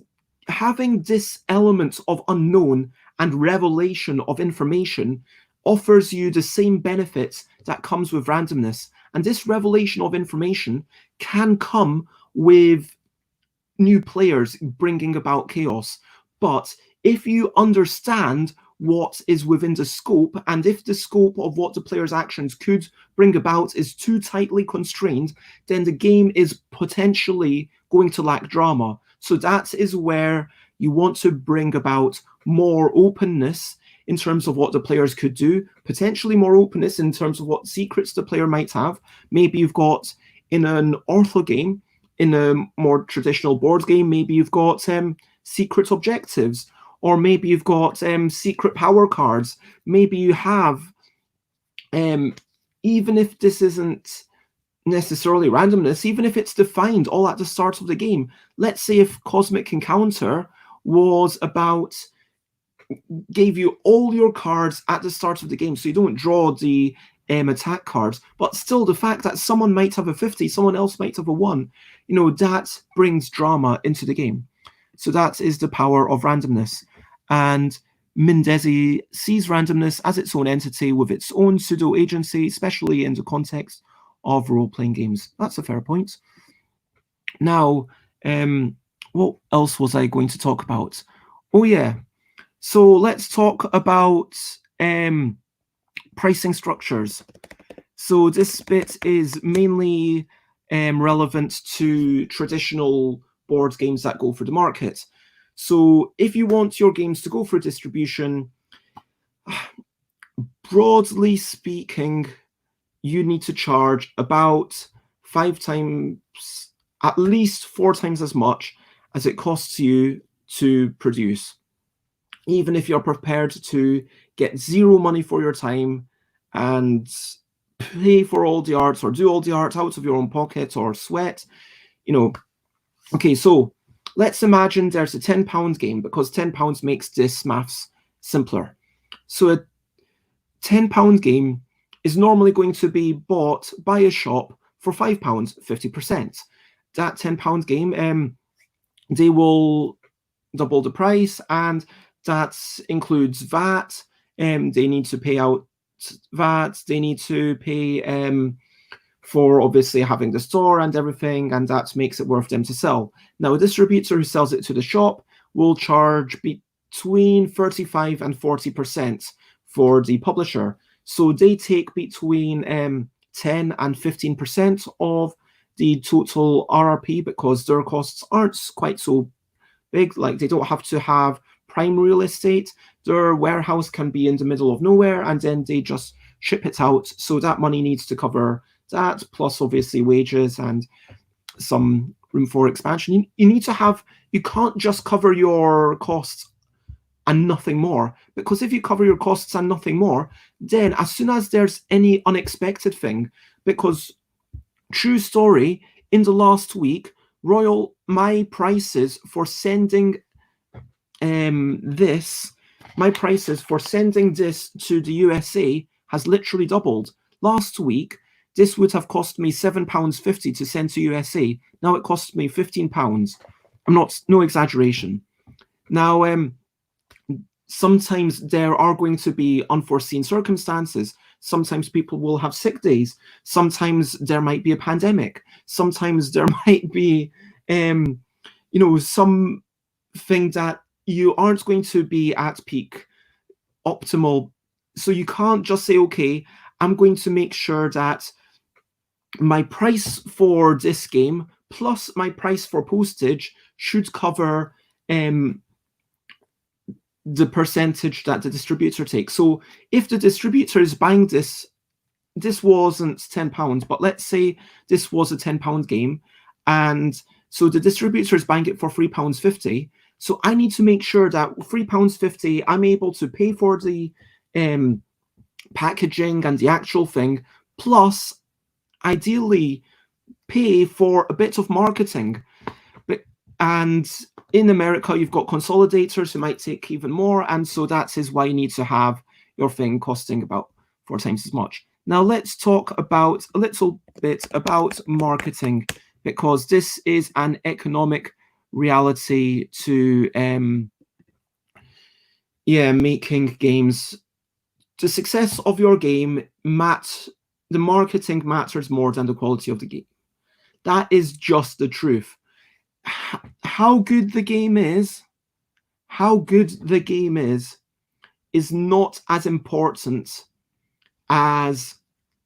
Having this element of unknown and revelation of information offers you the same benefits that comes with randomness. And this revelation of information can come with new players bringing about chaos. But if you understand what is within the scope, and if the scope of what the player's actions could bring about is too tightly constrained, then the game is potentially going to lack drama. So that is where you want to bring about more openness in terms of what the players could do, potentially more openness in terms of what secrets the player might have. Maybe you've got, in an ortho game, in a more traditional board game, maybe you've got secret objectives, or maybe you've got secret power cards. Maybe you have, even if this isn't necessarily randomness, even if it's defined all at the start of the game, let's say if Cosmic Encounter was about, gave you all your cards at the start of the game, so you don't draw the attack cards, but still the fact that someone might have a 50, someone else might have a 1, you know, that brings drama into the game. So that is the power of randomness. And BEZZY sees randomness as its own entity with its own pseudo-agency, especially in the context of role-playing games. That's a fair point. Now, what else was I going to talk about? Oh yeah, so let's talk about pricing structures. So this bit is mainly relevant to traditional board games that go for the market. So if you want your games to go for distribution, broadly speaking, you need to charge about 5 times, at least 4 times as much as it costs you to produce. Even if you're prepared to get 0 money for your time and pay for all the art or do all the art out of your own pocket or sweat, you know. Okay, so let's imagine there's a £10 game, because £10 makes this maths simpler. So a £10 game is normally going to be bought by a shop for £5, 50%. That £10 game, they will double the price, and that includes VAT. They need to pay out VAT. They need to pay for obviously having the store and everything, and that makes it worth them to sell. Now, a distributor who sells it to the shop will charge between 35 and 40% for the publisher. So they take between 10 and 15% of the total RRP, because their costs aren't quite so big. Like, they don't have to have prime real estate. Their warehouse can be in the middle of nowhere, and then they just ship it out. So that money needs to cover that, plus obviously wages and some room for expansion. You need to have, you can't just cover your costs and nothing more, because if you cover your costs and nothing more, then as soon as there's any unexpected thing, because true story, in the last week, my prices for sending this to the USA has literally doubled. Last week, this would have cost me £7.50 to send to USA. Now it costs me £15. No exaggeration. Now, sometimes there are going to be unforeseen circumstances. Sometimes people will have sick days. Sometimes there might be a pandemic. Sometimes there might be, something that you aren't going to be at peak optimal. So you can't just say, okay, I'm going to make sure that my price for this game plus my price for postage should cover the percentage that the distributor takes. So if the distributor is buying this wasn't £10, but let's say this was a £10 game, and So the distributor is buying it for £3.50. So I need to make sure that £3.50, I'm able to pay for the packaging and the actual thing, plus ideally pay for a bit of marketing. And in America, you've got consolidators who might take even more, and so that is why you need to have your thing costing about 4 times as much. Now let's talk about a little bit about marketing, because this is an economic reality to making games. The success of your game, the marketing matters more than the quality of the game. That is just the truth. How good the game is not as important as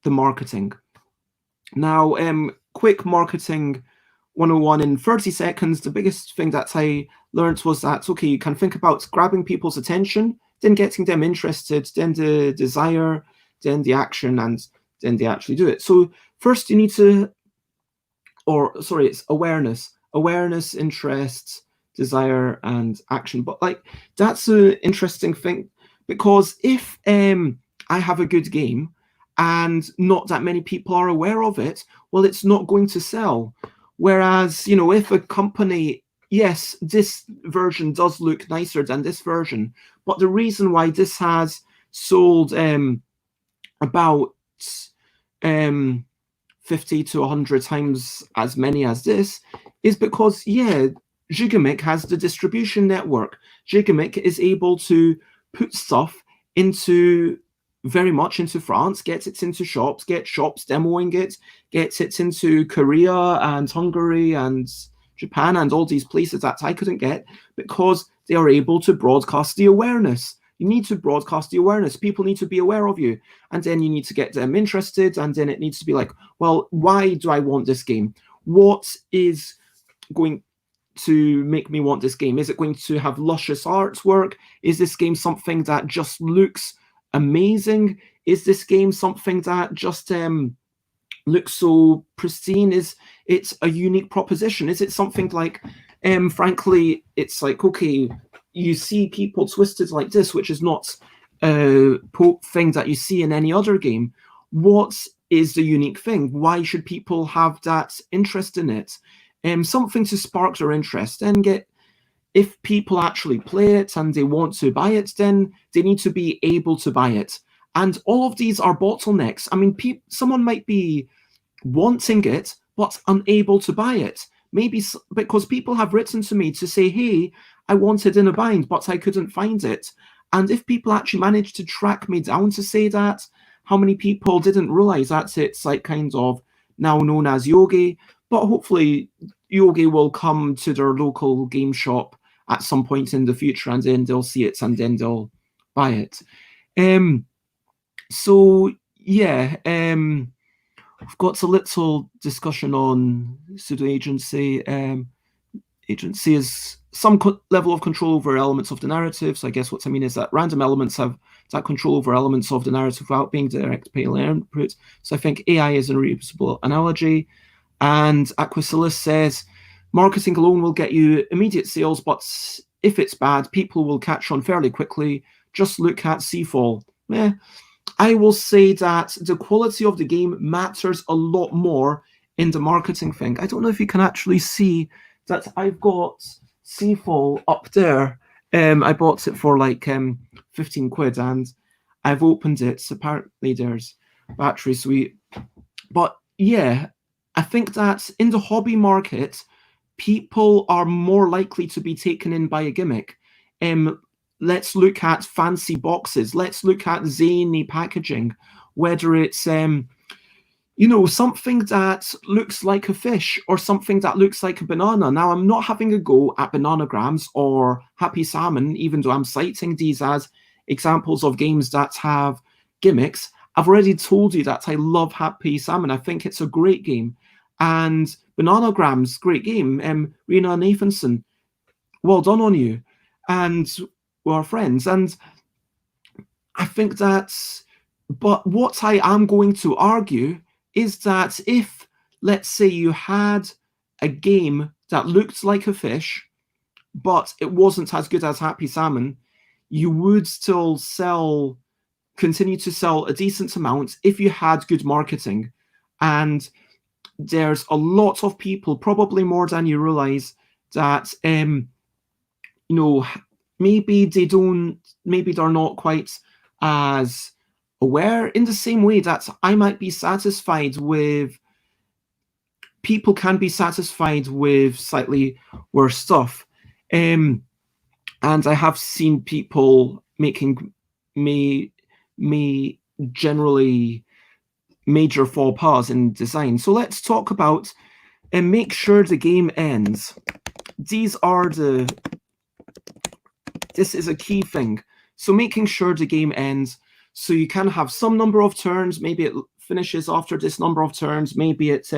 the marketing. Now, quick marketing 101 in 30 seconds. The biggest thing that I learned was that, okay, you can think about grabbing people's attention, then getting them interested, then the desire, then the action, and then they actually do it. So first you need to, it's awareness. Awareness, interest, desire, and action. But like, that's an interesting thing, because if I have a good game and not that many people are aware of it, well, it's not going to sell. Whereas, if a company, yes, this version does look nicer than this version, but the reason why this has sold about 50 to 100 times as many as this is because, Gigamic has the distribution network. Gigamic is able to put stuff very much into France, gets it into shops, get shops demoing it, gets it into Korea and Hungary and Japan and all these places that I couldn't get, because they are able to broadcast the awareness. You need to broadcast the awareness. People need to be aware of you. And then you need to get them interested. And then it needs to be like, well, why do I want this game? What is going to make me want this game? Is it going to have luscious artwork? Is this game something that just looks amazing? Is this game something that just looks so pristine? Is it a unique proposition? Is it something like, frankly, it's like, okay, you see people twisted like this, which is not a thing that you see in any other game. What is the unique thing? Why should people have that interest in it? Something to spark their interest, and if people actually play it and they want to buy it, then they need to be able to buy it. And all of these are bottlenecks. I mean, someone might be wanting it, but unable to buy it. Maybe because people have written to me to say, hey, I want it in a bind, but I couldn't find it. And if people actually manage to track me down to say that, how many people didn't realize that it's like kind of now known as Yogi, but hopefully Yogi will come to their local game shop at some point in the future, and then they'll see it and then they'll buy it. So yeah, we've got a little discussion on pseudo-agency. Agency is some level of control over elements of the narrative. So I guess what I mean is that random elements have that control over elements of the narrative without being direct payload input. So I think AI is a reusable analogy. And Aquisilis says, marketing alone will get you immediate sales, but if it's bad, people will catch on fairly quickly. Just look at Seafall. I will say that the quality of the game matters a lot more in the marketing thing. I don't know if you can actually see that I've got Seafall up there. I bought it for like 15 quid, and I've opened it. So apparently there's battery sweet. But yeah, I think that in the hobby market, people are more likely to be taken in by a gimmick. Let's look at fancy boxes. Let's look at zany packaging, whether it's something that looks like a fish or something that looks like a banana. Now, I'm not having a go at Bananagrams or Happy Salmon, even though I'm citing these as examples of games that have gimmicks. I've already told you that I love Happy Salmon. I think it's a great game. And Bananagrams, great game. Rena Nathanson, well done on you. And we're friends. And I think that's, but what I am going to argue is that if, let's say, you had a game that looked like a fish, but it wasn't as good as Happy Salmon, you would still continue to sell a decent amount if you had good marketing. And there's a lot of people, probably more than you realize, that maybe they're not quite as aware, in the same way that I might be satisfied with, people can be satisfied with slightly worse stuff. And I have seen people making me generally major faux pas in design. So let's talk about and make sure the game ends. This is a key thing. So making sure the game ends. So you can have some number of turns. Maybe it finishes after this number of turns. Maybe it's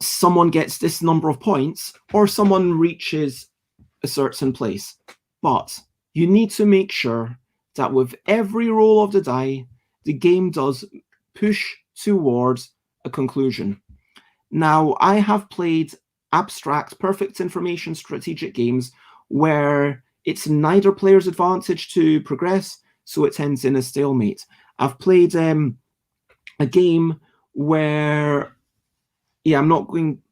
someone gets this number of points, or someone reaches a certain place. But you need to make sure that with every roll of the die, the game does push towards a conclusion. Now, I have played abstract, perfect information strategic games where it's neither player's advantage to progress, so it ends in a stalemate. I've played a game where, I'm not going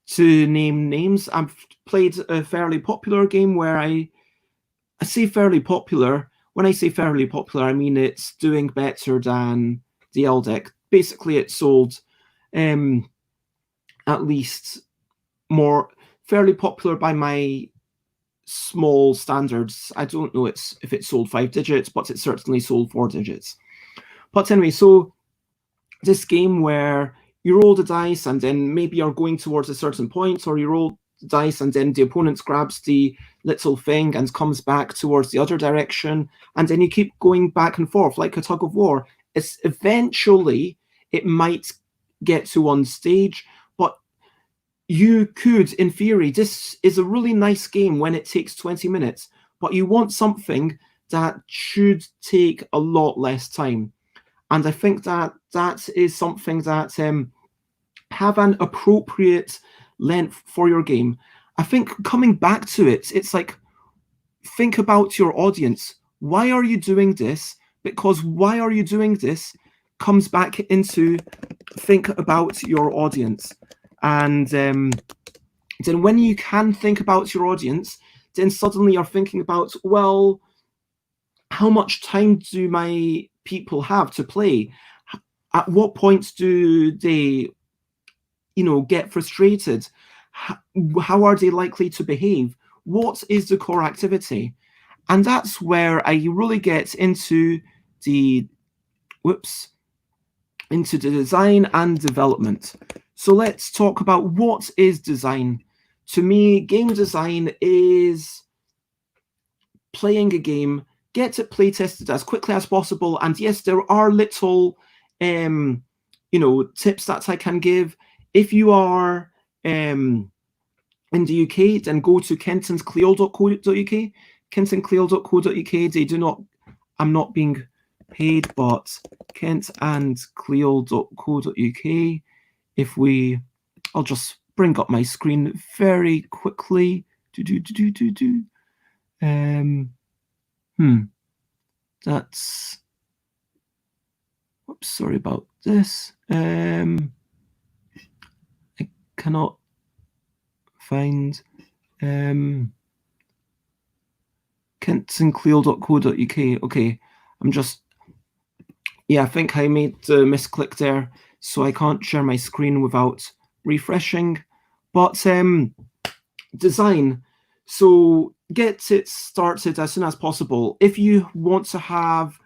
to name names. I've played a fairly popular game where I say fairly popular. When I say fairly popular, I mean it's doing better than the L deck. Basically, it sold at least more, fairly popular by my small standards. I don't know if it sold 5 digits, but it certainly sold 4 digits. But anyway, so this game where you roll the dice and then maybe you're going towards a certain point, or you roll the dice and then the opponent grabs the little thing and comes back towards the other direction, and then you keep going back and forth like a tug of war. It's eventually, it might get to one stage, but you could, in theory, this is a really nice game when it takes 20 minutes, but you want something that should take a lot less time. And I think that is something that have an appropriate length for your game. I think coming back to it, it's like, think about your audience. Why are you doing this? Because why are you doing this comes back into think about your audience. And then when you can think about your audience, then suddenly you're thinking about, well, how much time do my people have to play? At what point do they, get frustrated? How are they likely to behave? What is the core activity? And that's where I really get into the design and development. So let's talk about what is design. To me, game design is playing a game, get it play tested as quickly as possible. And yes, there are little tips that I can give. If you are in the UK, then go to kentandcleo.co.uk. kentandcleo.co.uk. They do not, I'm not being paid, but kentandcleo.co.uk. I'll just bring up my screen very quickly. That's, whoops, sorry about this. I cannot find kentandcleo.co.uk. Okay, I think I made the misclick there, so I can't share my screen without refreshing. But design, so get it started as soon as possible. If you want to have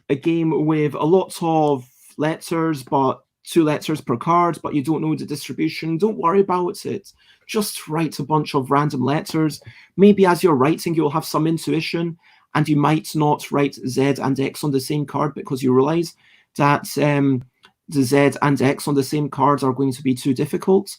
a game with a lot of letters, but 2 letters per card, but you don't know the distribution, don't worry about it. Just write a bunch of random letters. Maybe as you're writing, you'll have some intuition, and you might not write Z and X on the same card because you realize that the Z and X on the same cards are going to be too difficult.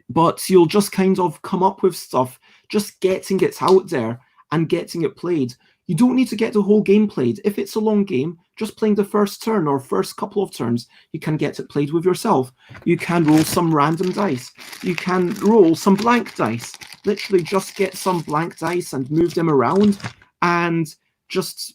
But you'll just kind of come up with stuff, just getting it out there and getting it played. You don't need to get the whole game played. If it's a long game, just playing the first turn or first couple of turns, you can get it played with yourself. You can roll some random dice. You can roll some blank dice. Literally just get some blank dice and move them around and just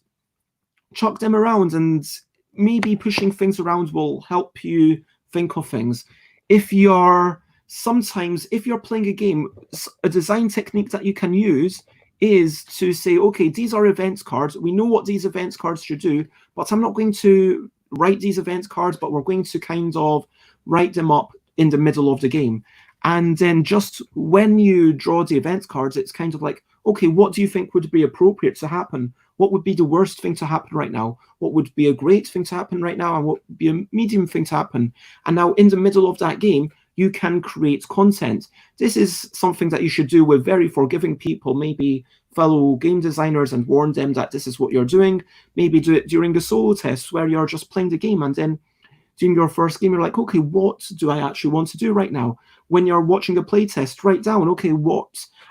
chuck them around, and maybe pushing things around will help you think of things. If you're playing a game, a design technique that you can use is to say, okay, these are events cards. We know what these events cards should do, but I'm not going to write these events cards, but we're going to kind of write them up in the middle of the game. And then just when you draw the events cards, it's kind of like, okay, what do you think would be appropriate to happen? What would be the worst thing to happen right now? What would be a great thing to happen right now? And what would be a medium thing to happen? And now in the middle of that game, you can create content. This is something that you should do with very forgiving people, maybe fellow game designers, and warn them that this is what you're doing. Maybe do it during a solo test where you're just playing the game, and then during your first game, you're like, okay, what do I actually want to do right now? When you're watching a playtest, write down, okay, what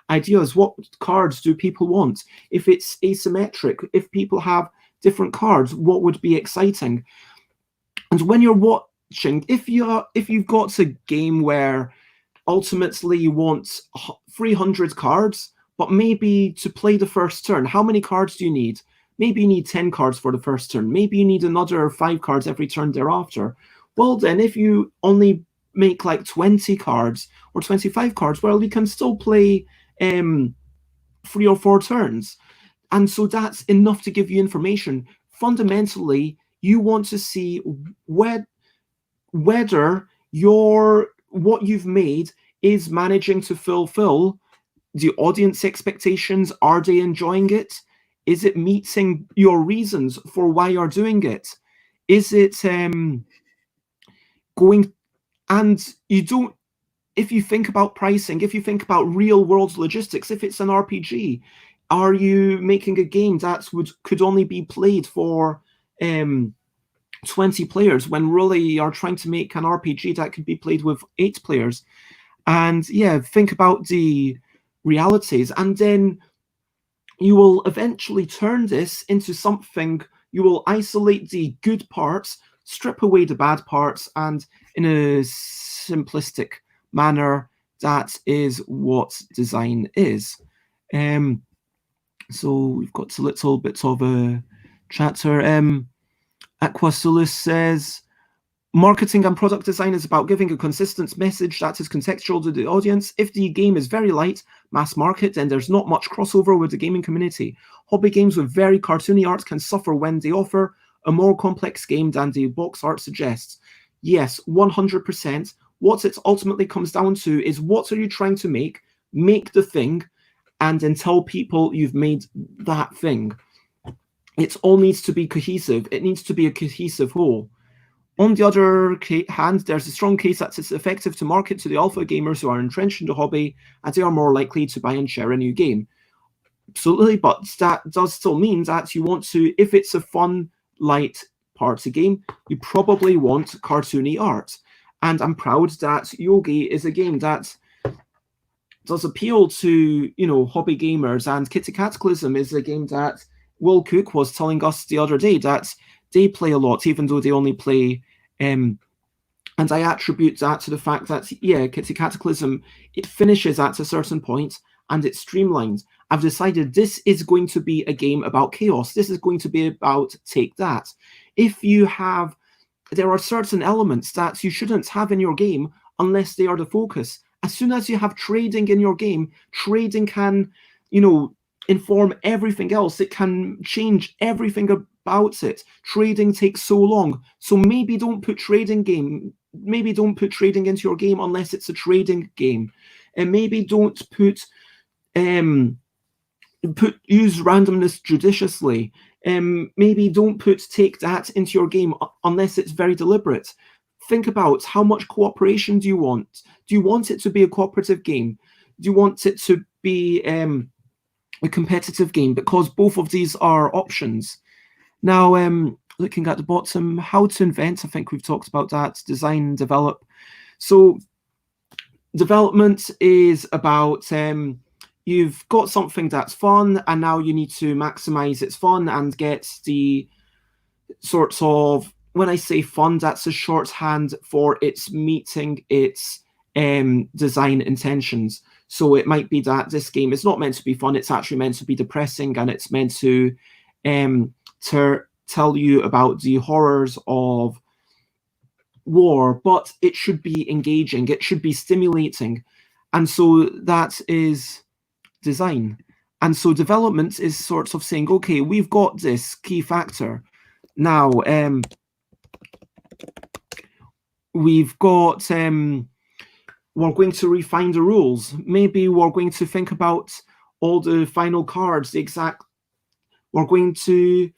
ideas, what cards do people want? If it's asymmetric, if people have different cards, what would be exciting? And when you're watching, if you've got a game where ultimately you want 300 cards, but maybe to play the first turn, how many cards do you need? Maybe you need 10 cards for the first turn. Maybe you need another 5 cards every turn thereafter. Well, then if you only make like 20 cards or 25 cards, well, you can still play 3 or 4 turns. And so that's enough to give you information. Fundamentally, you want to see whether what you've made is managing to fulfill the audience expectations. Are they enjoying it? Is it meeting your reasons for why you're doing it? Is it going, and you don't, if you think about pricing, if you think about real world logistics, if it's an RPG, are you making a game that could only be played for 20 players when really you're trying to make an RPG that could be played with 8 players? And yeah, think about the realities, and then you will eventually turn this into something. You will isolate the good parts, strip away the bad parts, and in a simplistic manner, that is what design is. So we've got a little bit of a chatter. Aquasulus says, marketing and product design is about giving a consistent message that is contextual to the audience. If the game is very light, mass market, then there's not much crossover with the gaming community. Hobby games with very cartoony art can suffer when they offer a more complex game than the box art suggests. Yes, 100%. What it ultimately comes down to is, what are you trying to make? Make the thing, and then tell people you've made that thing. It all needs to be cohesive. It needs to be a cohesive whole. On the other hand, there's a strong case that it's effective to market to the alpha gamers who are entrenched in the hobby, and they are more likely to buy and share a new game. Absolutely, but that does still mean that you want to, if it's a fun, light party game, you probably want cartoony art. And I'm proud that Yogi is a game that does appeal to, hobby gamers, and Kitty Cataclysm is a game that Will Cook was telling us the other day that they play a lot, even though they only play, and I attribute that to the fact that, yeah, Kitty Cataclysm, it finishes at a certain point and it's streamlined. I've decided this is going to be a game about chaos. This is going to be about take that. There are certain elements that you shouldn't have in your game unless they are the focus. As soon as you have trading in your game, trading can, inform everything else. It can change everything about it. Trading takes so long. So maybe don't put trading into your game unless it's a trading game. And maybe don't use randomness judiciously. Maybe don't take that into your game unless it's very deliberate. Think about, how much cooperation do you want? Do you want it to be a cooperative game? Do you want it to be a competitive game? Because both of these are options. Now, looking at the bottom, how to invent, I think we've talked about that. Design, develop. So development is about you've got something that's fun, and now you need to maximize its fun and get the sorts of, when I say fun, that's a shorthand for it's meeting its design intentions. So it might be that this game is not meant to be fun, it's actually meant to be depressing, and it's meant to tell you about the horrors of war, but it should be engaging, it should be stimulating. And so that is design. And so development is sort of saying, okay, we've got this key factor. Now, we've got, we're going to refine the rules. Maybe we're going to think about all the final cards, we're going to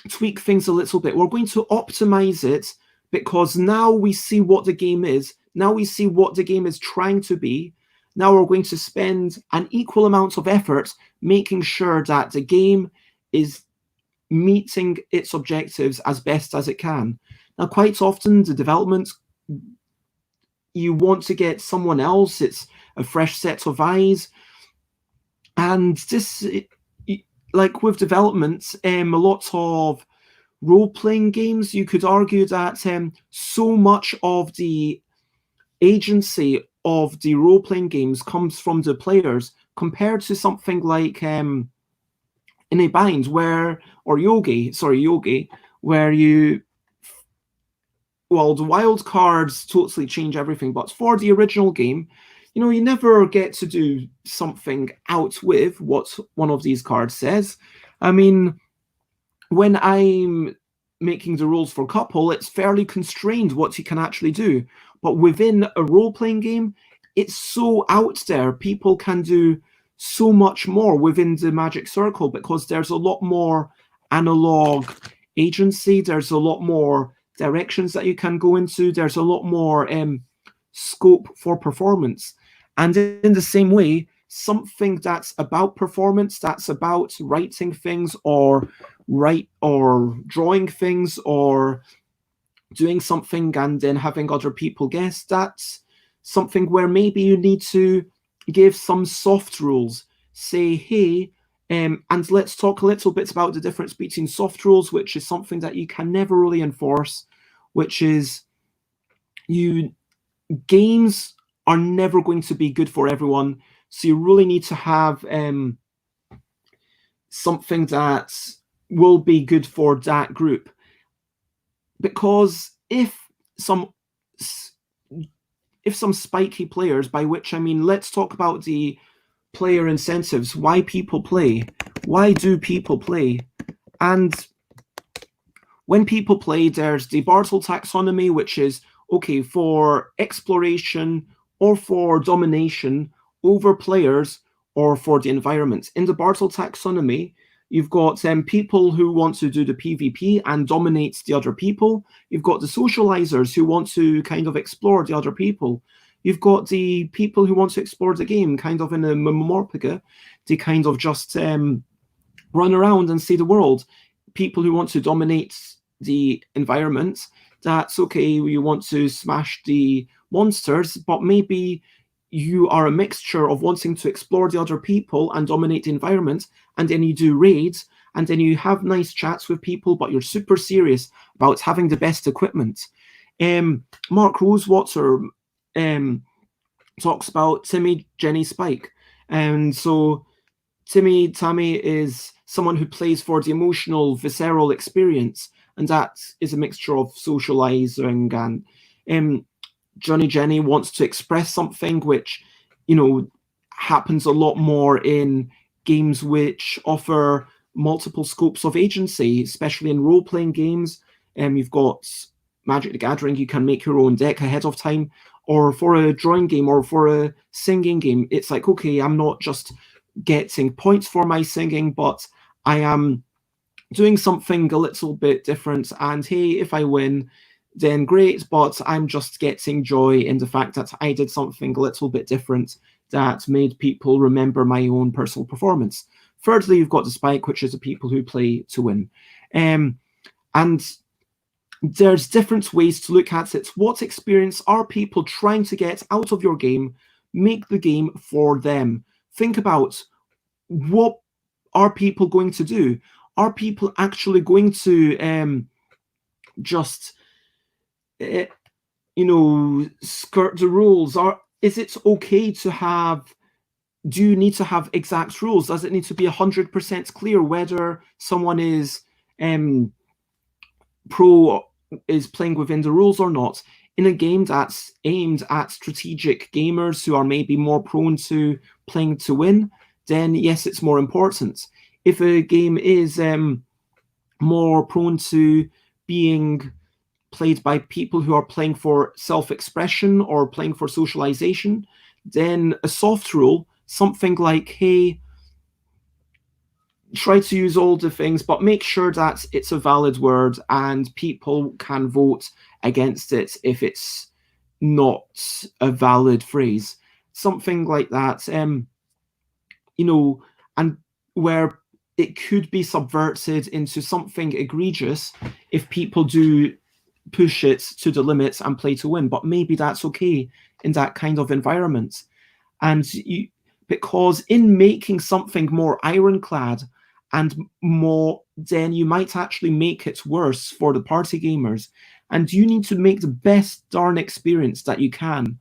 tweak things a little bit. We're going to optimize it, because now we see what the game is. Now we see what the game is trying to be. Now we're going to spend an equal amount of effort making sure that the game is meeting its objectives as best as it can. Now, quite often, the development, you want to get someone else. It's a fresh set of eyes. And this, like with development, a lot of role-playing games, you could argue that so much of the agency of the role-playing games comes from the players, compared to something like in a bind Yogi, where you, well, the wild cards totally change everything, but for the original game, you know, you never get to do something out with what one of these cards says. I mean, when I'm making the rules for couple, it's fairly constrained what you can actually do. But within a role-playing game, it's so out there. People can do so much more within the magic circle, because there's a lot more analog agency. There's a lot more directions that you can go into. There's a lot more scope for performance. And in the same way, something that's about performance, that's about writing things or drawing things or doing something and then having other people guess, that's something where maybe you need to give some soft rules. Say, hey, and let's talk a little bit about the difference between soft rules, which is something that you can never really enforce, which is games are never going to be good for everyone. So you really need to have something that will be good for that group. Because if some spiky players, by which I mean, let's talk about the player incentives, why people play. Why do people play? And when people play, there's the Bartle taxonomy, which is, okay, for exploration or for domination over players or for the environment. In the Bartle taxonomy, you've got people who want to do the PvP and dominate the other people. You've got the socializers who want to kind of explore the other people. You've got the people who want to explore the game, kind of in a Morpiga. They kind of just run around and see the world. People who want to dominate the environment, that's okay, you want to smash the monsters, but maybe you are a mixture of wanting to explore the other people and dominate the environment, and then you do raids, and then you have nice chats with people, but you're super serious about having the best equipment. Mark Rosewater talks about Timmy, Jenny, Spike. And so Tammy is someone who plays for the emotional, visceral experience, and that is a mixture of socializing and Jenny wants to express something, which, you know, happens a lot more in games which offer multiple scopes of agency, especially in role-playing games. You've got Magic the Gathering, you can make your own deck ahead of time, or for a drawing game or for a singing game, it's like, okay, I'm not just getting points for my singing, but I am doing something a little bit different, and hey, if I win, then great, but I'm just getting joy in the fact that I did something a little bit different that made people remember my own personal performance. Thirdly, you've got the Spike, which is the people who play to win. And there's different ways to look at it. What experience are people trying to get out of your game? Make the game for them. think about, what are people going to do? Are people actually going to just skirt the rules? Or is it okay to have, do you need to have exact rules? Does it need to be 100% clear whether someone is is playing within the rules or not? In a game that's aimed at strategic gamers who are maybe more prone to playing to win, then yes, it's more important. If a game is more prone to being played by people who are playing for self-expression or playing for socialization, then a soft rule, something like, hey, try to use all the things, but make sure that it's a valid word and people can vote against it if it's not a valid phrase. Something like that, and where it could be subverted into something egregious if people do push it to the limits and play to win. But maybe that's okay in that kind of environment. And because in making something more ironclad and more, then you might actually make it worse for the party gamers. And you need to make the best darn experience that you can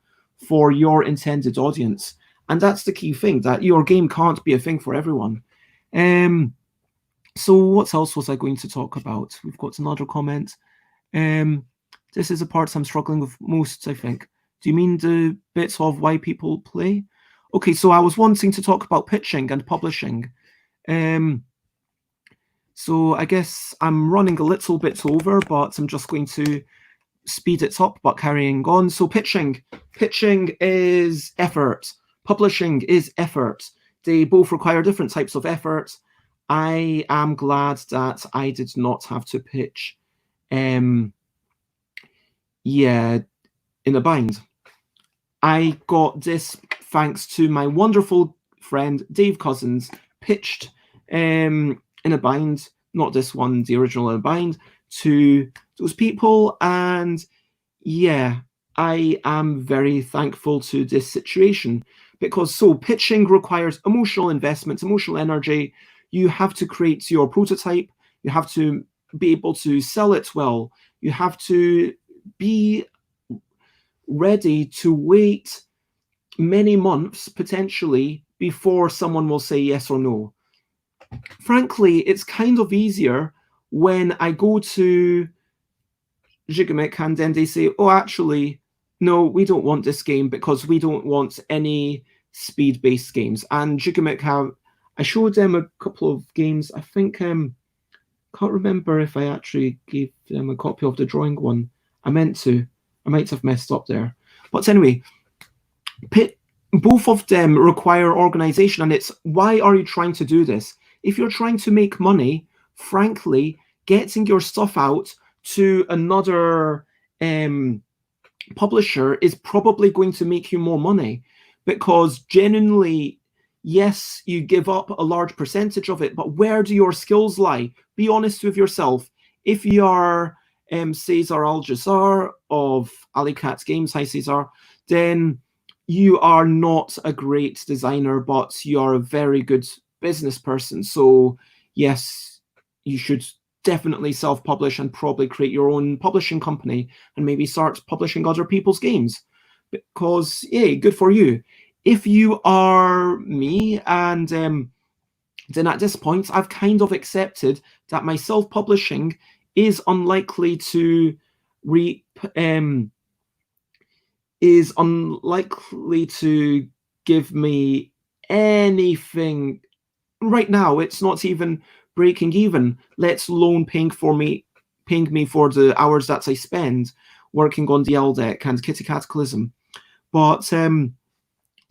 for your intended audience. And that's the key thing, that your game can't be a thing for everyone. So what else was I going to talk about? We've got another comment. This is the parts I'm struggling with most, I think. Do you mean the bits of why people play? Okay, so I was wanting to talk about pitching and publishing. So I guess I'm running a little bit over, but I'm just going to speed it up, but carrying on. So pitching is effort. Publishing is effort. They both require different types of effort. I am glad that I did not have to pitch, in a bind. I got this thanks to my wonderful friend Dave Cousins, pitched in a bind, not this one, the original in a bind, to those people. And yeah, I am very thankful to this situation, because so pitching requires emotional investment, emotional energy. You have to create your prototype. You have to be able to sell it well. You have to be ready to wait many months, potentially, before someone will say yes or no. Frankly, it's kind of easier when I go to Gigamic and then they say, oh, actually, no, we don't want this game because we don't want any speed-based games. And Gigamic I showed them a couple of games. I think, can't remember if I actually gave them a copy of the drawing one. I meant to. I might have messed up there. But anyway, both of them require organization, and it's, why are you trying to do this? If you're trying to make money, frankly, getting your stuff out to another publisher is probably going to make you more money, because genuinely, yes, you give up a large percentage of it, but where do your skills lie? Be honest with yourself. If you are Cesar Algezar of Alicat Games, hi Cesar, then you are not a great designer, but you are a very good business person. So yes, you should definitely self-publish and probably create your own publishing company and maybe start publishing other people's games, because yeah, good for you. If you are me, and then at this point I've kind of accepted that my self-publishing is unlikely to give me anything right now. It's not even breaking even, let alone paying me for the hours that I spend working on the LDEC and Kitty Cataclysm. But so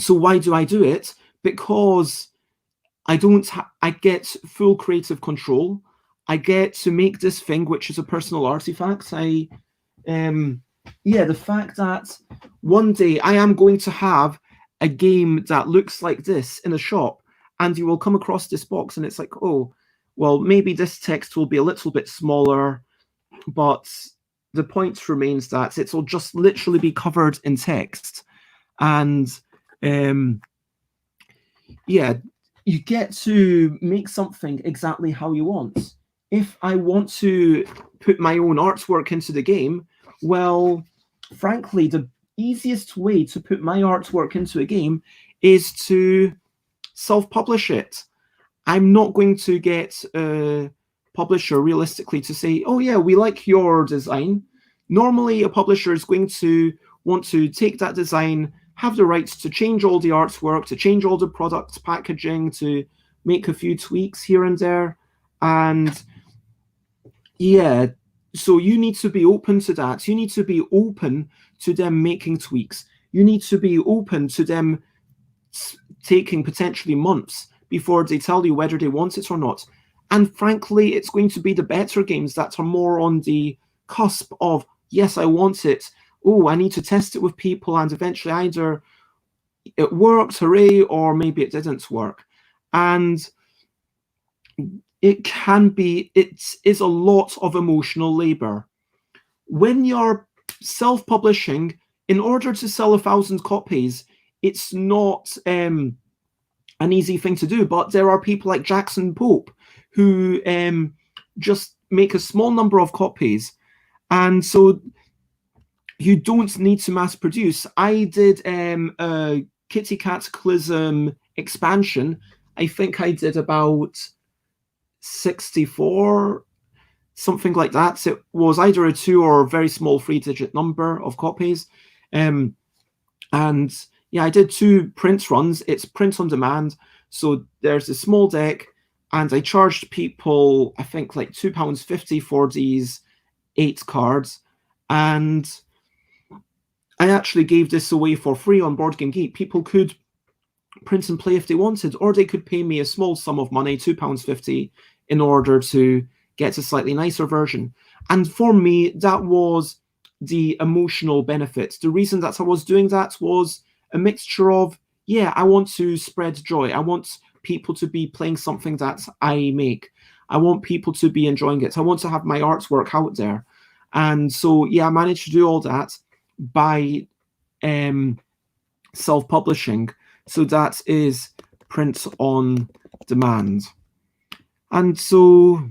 why do I do it? Because I get full creative control. I get to make this thing, which is a personal artifact. The fact that one day I am going to have a game that looks like this in a shop, and you will come across this box and it's like, oh, well, maybe this text will be a little bit smaller, but the point remains that it will just literally be covered in text. And yeah, you get to make something exactly how you want. If I want to put my own artwork into the game, well, frankly, the easiest way to put my artwork into a game is to self-publish it. I'm not going to get a publisher realistically to say, oh yeah, we like your design. Normally, a publisher is going to want to take that design, have the rights to change all the artwork, to change all the product packaging, to make a few tweaks here and there. And yeah, so you need to be open to that. You need to be open to them making tweaks. You need to be open to them taking potentially months before they tell you whether they want it or not. And frankly, it's going to be the better games that are more on the cusp of, yes, I want it. Oh, I need to test it with people, and eventually either it worked, hooray, or maybe it didn't work. And it is a lot of emotional labor. When you're self-publishing, in order to sell 1,000 copies, it's not an easy thing to do, but there are people like Jackson Pope who just make a small number of copies, and so you don't need to mass produce. I did a Kitty Cataclysm expansion. I think I did about 64, something like that. It was either a 2 or a very small 3-digit number of copies. And yeah, I did 2 print runs. It's print on demand. So there's a small deck, and I charged people, I think, like £2.50 for these 8 cards. And I actually gave this away for free on Board Game Geek. People could print and play if they wanted, or they could pay me a small sum of money, £2.50, in order to get a slightly nicer version. And for me, that was the emotional benefit. The reason that I was doing that was a mixture of, yeah, I want to spread joy. I want people to be playing something that I make. I want people to be enjoying it. I want to have my artwork out there. And so, yeah, I managed to do all that by self-publishing. So that is print on demand. And so,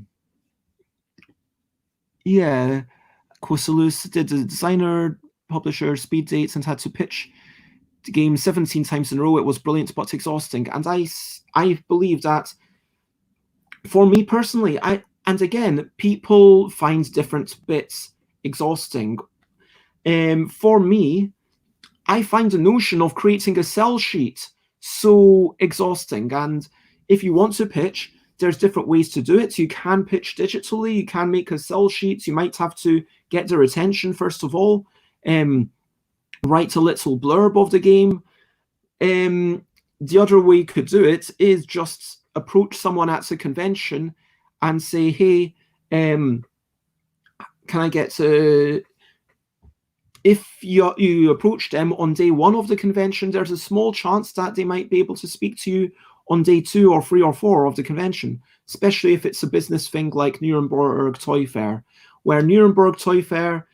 yeah, Quasilus did the designer, publisher, speed dates, and had to pitch the game 17 times in a row. It was brilliant but exhausting. And I believe that, for me personally, and again, people find different bits exhausting. For me, I find the notion of creating a sell sheet so exhausting. And if you want to pitch, there's different ways to do it. You can pitch digitally. You can make a sell sheet. You might have to get their attention first of all. Write a little blurb of the game. The other way you could do it is just approach someone at a convention and say, hey, can I get a... If you approach them on day 1 of the convention, there's a small chance that they might be able to speak to you on day 2 or 3 or 4 of the convention, especially if it's a business thing like Nuremberg Toy Fair, where Nuremberg Toy Fair,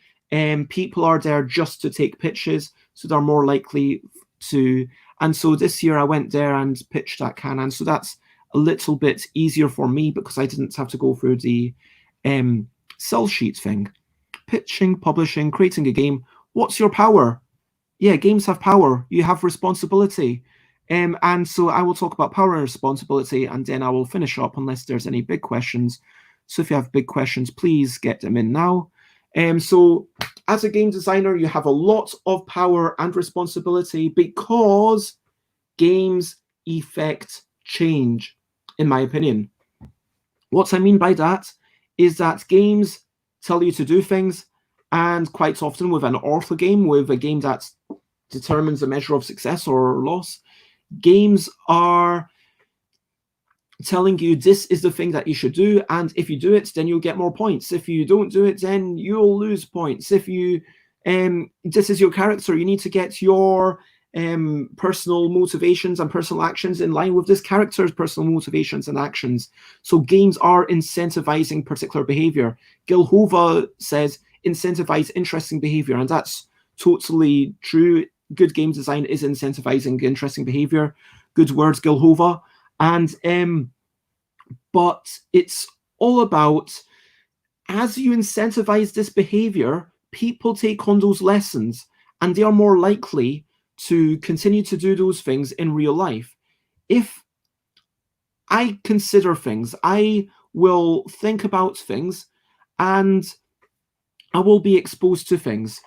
people are there just to take pitches, so they're more likely to. And so this year I went there and pitched at Cannes, so that's a little bit easier for me because I didn't have to go through the sell sheet thing. Pitching, publishing, creating a game. What's your power? Yeah, games have power. You have responsibility. And so I will talk about power and responsibility, and then I will finish up unless there's any big questions. So if you have big questions, please get them in now. So as a game designer, you have a lot of power and responsibility because games effect change, in my opinion. What I mean by that is that games tell you to do things, and quite often with an author game, with a game that determines a measure of success or loss, games are telling you this is the thing that you should do, and if you do it, then you'll get more points. If you don't do it, then you'll lose points. If you this is your character, you need to get your personal motivations and personal actions in line with this character's personal motivations and actions. So games are incentivizing particular behavior. Gil Hova says incentivize interesting behavior, and that's totally true. Good game design is incentivizing interesting behavior. Good words, Gilhova. And but it's all about, as you incentivize this behavior, people take on those lessons and they are more likely to continue to do those things in real life. If I consider things, I will think about things, and I will be exposed to things.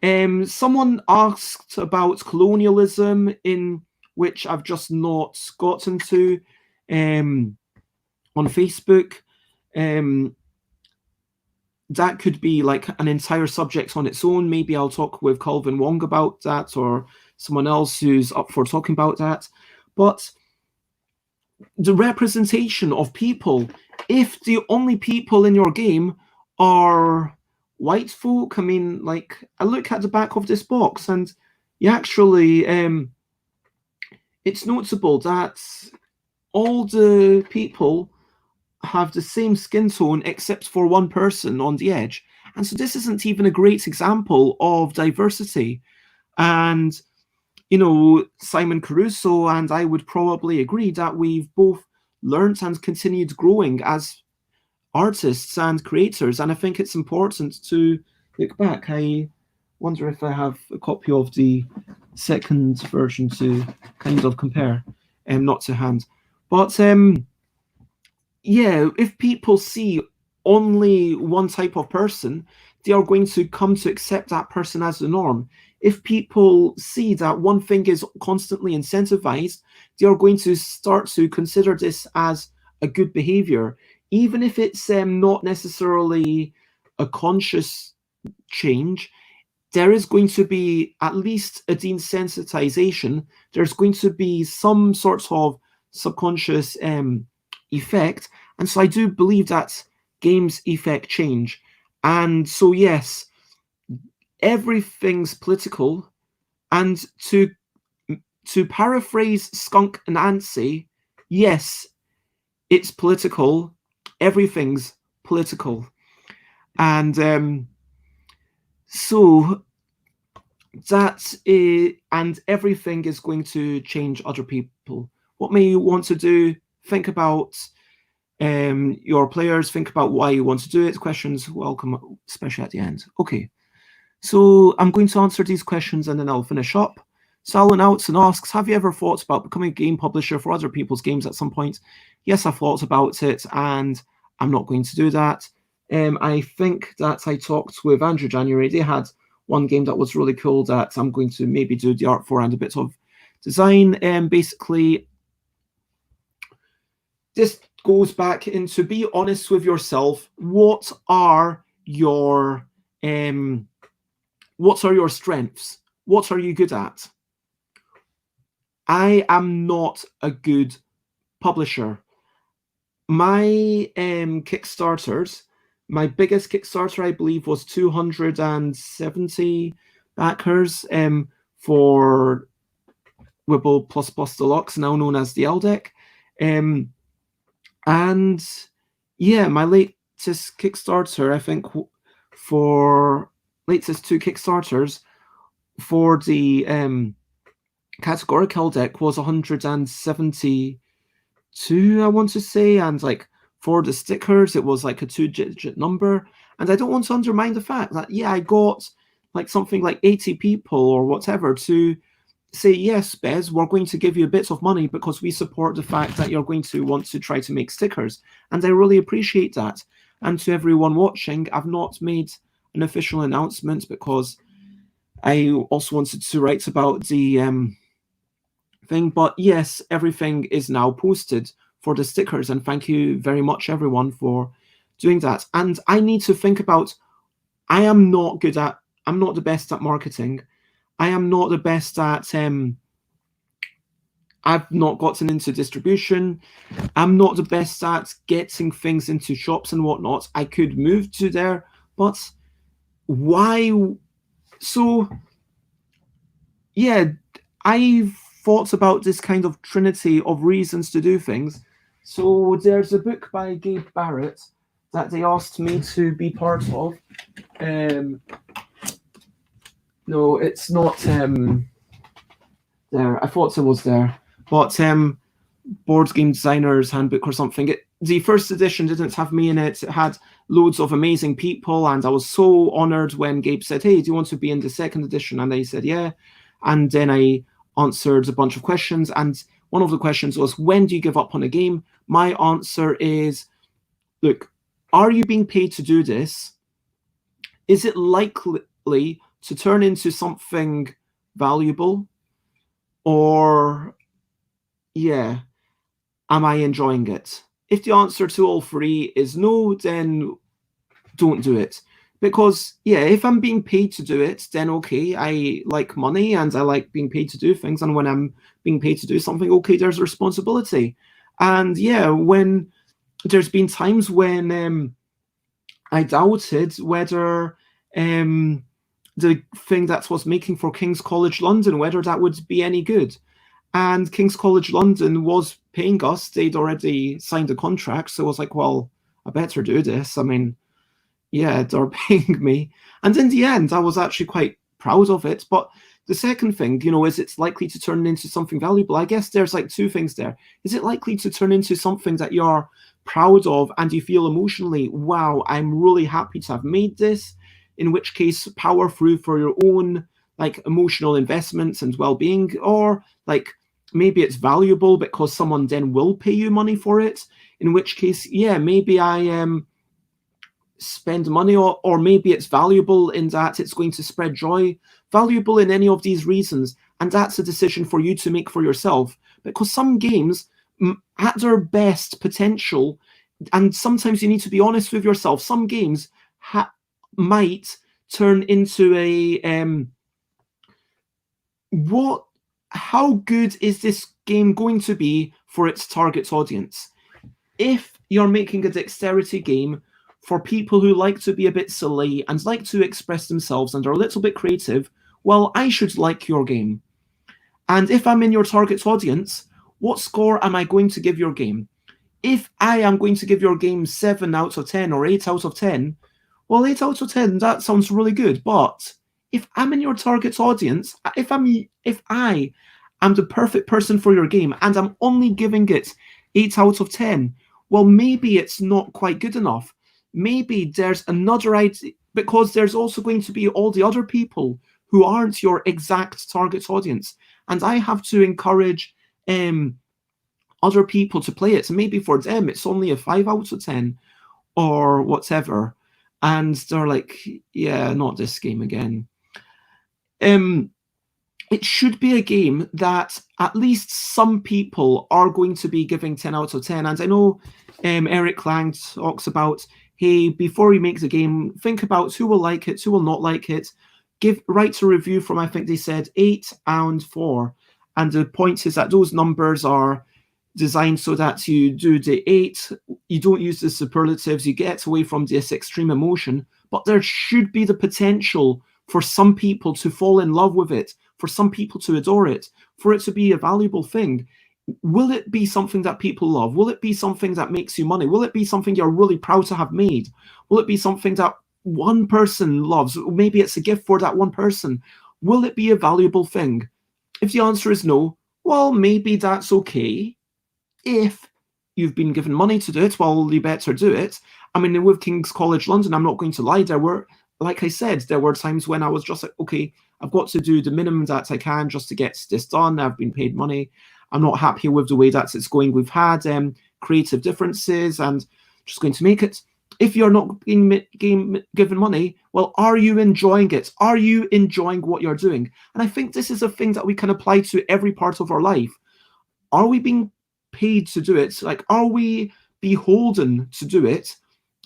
Someone asked about colonialism, in which I've just not gotten to on Facebook. That could be like an entire subject on its own. Maybe I'll talk with Calvin Wong about that, or someone else who's up for talking about that. But the representation of people, if the only people in your game are white folk, I mean, like, I look at the back of this box and you actually, it's notable that all the people have the same skin tone except for one person on the edge. And so this isn't even a great example of diversity. And you know, Simon Caruso and I would probably agree that we've both learned and continued growing as artists and creators. And I think it's important to look back. I wonder if I have a copy of the second version to kind of compare, not to hand. But yeah, if people see only one type of person, they are going to come to accept that person as the norm. If people see that one thing is constantly incentivized, they are going to start to consider this as a good behavior, even if it's not necessarily a conscious change. There is going to be at least a desensitization. There's going to be some sort of subconscious effect. And so I do believe that games effect change. And so, yes, everything's political. And to paraphrase Skunk and Nancy, yes, it's political. Everything's political. And so that is, and everything is going to change other people. What may you want to do? Think about your players. Think about why you want to do it. Questions welcome, especially at the end. Okay, so I'm going to answer these questions and then I'll finish up. Salon Outson asks, have you ever thought about becoming a game publisher for other people's games at some point? Yes, I've thought about it, and I'm not going to do that. I think that I talked with Andrew January. They had one game that was really cool that I'm going to maybe do the art for and a bit of design. Basically, this goes back into, be honest with yourself. What are your strengths? What are you good at? I am not a good publisher. My Kickstarters, my biggest Kickstarter, I believe, was 270 backers for Wibble Plus Plus Deluxe, now known as the LDEC. And yeah, my latest Kickstarter, I think, for latest two Kickstarters for the categorical deck was 172, I want to say, and like for the stickers it was like a 2-digit number. And I don't want to undermine the fact that, yeah, I got like something like 80 people or whatever to say, yes, Bez, we're going to give you a bit of money because we support the fact that you're going to want to try to make stickers. And I really appreciate that. And to everyone watching, I've not made an official announcement because I also wanted to write about the thing. But yes, everything is now posted for the stickers. And thank you very much, everyone, for doing that. And I need to think about, I'm not the best at marketing. I am not the best at, I've not gotten into distribution. I'm not the best at getting things into shops and whatnot. I could move to there, but why? So, yeah, I've thought about this kind of trinity of reasons to do things. So there's a book by Gabe Barrett that they asked me to be part of. No, it's not there. I thought it was there. But Board Game Designer's Handbook or something. The first edition didn't have me in it. It had loads of amazing people, and I was so honoured when Gabe said, "Hey, do you want to be in the second edition?" And I said, "Yeah." And then I answered a bunch of questions, and one of the questions was, "When do you give up on a game?" My answer is, look, are you being paid to do this? Is it likely to turn into something valuable? Or, yeah, am I enjoying it? If the answer to all three is no, then don't do it. Because, yeah, if I'm being paid to do it, then okay, I like money and I like being paid to do things. And when I'm being paid to do something, okay, there's responsibility. And yeah, when there's been times when I doubted whether the thing that was making for King's College London, whether that would be any good. And King's College London was paying us. They'd already signed a contract. So I was like, well, I better do this. I mean, yeah, they're paying me. And in the end, I was actually quite proud of it. But the second thing, is it's likely to turn into something valuable? I guess there's like two things there. Is it likely to turn into something that you're proud of and you feel emotionally, wow, I'm really happy to have made this? In which case, power through for your own like emotional investments and well-being, or like maybe it's valuable because someone then will pay you money for it. In which case, yeah, maybe I spend money, or maybe it's valuable in that it's going to spread joy. Valuable in any of these reasons, and that's a decision for you to make for yourself. Because some games, at their best potential, and sometimes you need to be honest with yourself, some games might turn into a how good is this game going to be for its target audience? If you're making a dexterity game for people who like to be a bit silly and like to express themselves and are a little bit creative, well, I should like your game. And if I'm in your target audience, what score am I going to give your game? If I am going to give your game 7 out of 10 or 8 out of 10, well, 8 out of 10, that sounds really good. But if I'm in your target audience, if I am the perfect person for your game and I'm only giving it 8 out of 10, well, maybe it's not quite good enough. Maybe there's another idea, because there's also going to be all the other people who aren't your exact target audience. And I have to encourage other people to play it. So maybe for them, it's only a 5 out of 10 or whatever. And they're like, yeah, not this game again. It should be a game that at least some people are going to be giving 10 out of 10. And I know Eric Lang talks about, hey, before you make the game, think about who will like it, who will not like it. Write a review from, I think they said 8 and 4. And the point is that those numbers are designed so that you do the 8, you don't use the superlatives, you get away from this extreme emotion, but there should be the potential for some people to fall in love with it, for some people to adore it, for it to be a valuable thing. Will it be something that people love? Will it be something that makes you money? Will it be something you're really proud to have made? Will it be something that one person loves? Maybe it's a gift for that one person. Will it be a valuable thing? If the answer is no, well, maybe that's okay. If you've been given money to do it, well, you better do it. I mean, with King's College London, I'm not going to lie, there were, like I said, there were times when I was just like, okay, I've got to do the minimum that I can just to get this done. I've been paid money. I'm not happy with the way that it's going. We've had creative differences and just going to make it. If you're not being given money, well, are you enjoying it? Are you enjoying what you're doing? And I think this is a thing that we can apply to every part of our life. Are we being paid to do it? Like, are we beholden to do it?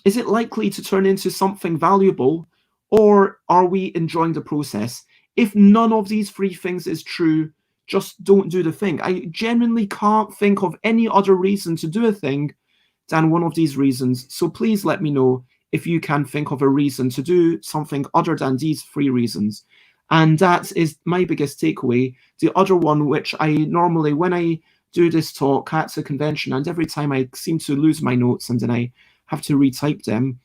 Is it likely to turn into something valuable, or are we enjoying the process? If none of these three things is true, just don't do the thing. I genuinely can't think of any other reason to do a thing than one of these reasons. So please let me know if you can think of a reason to do something other than these three reasons. And that is my biggest takeaway. The other one, which I normally, when I do this talk at a convention, and every time I seem to lose my notes and then I have to retype them.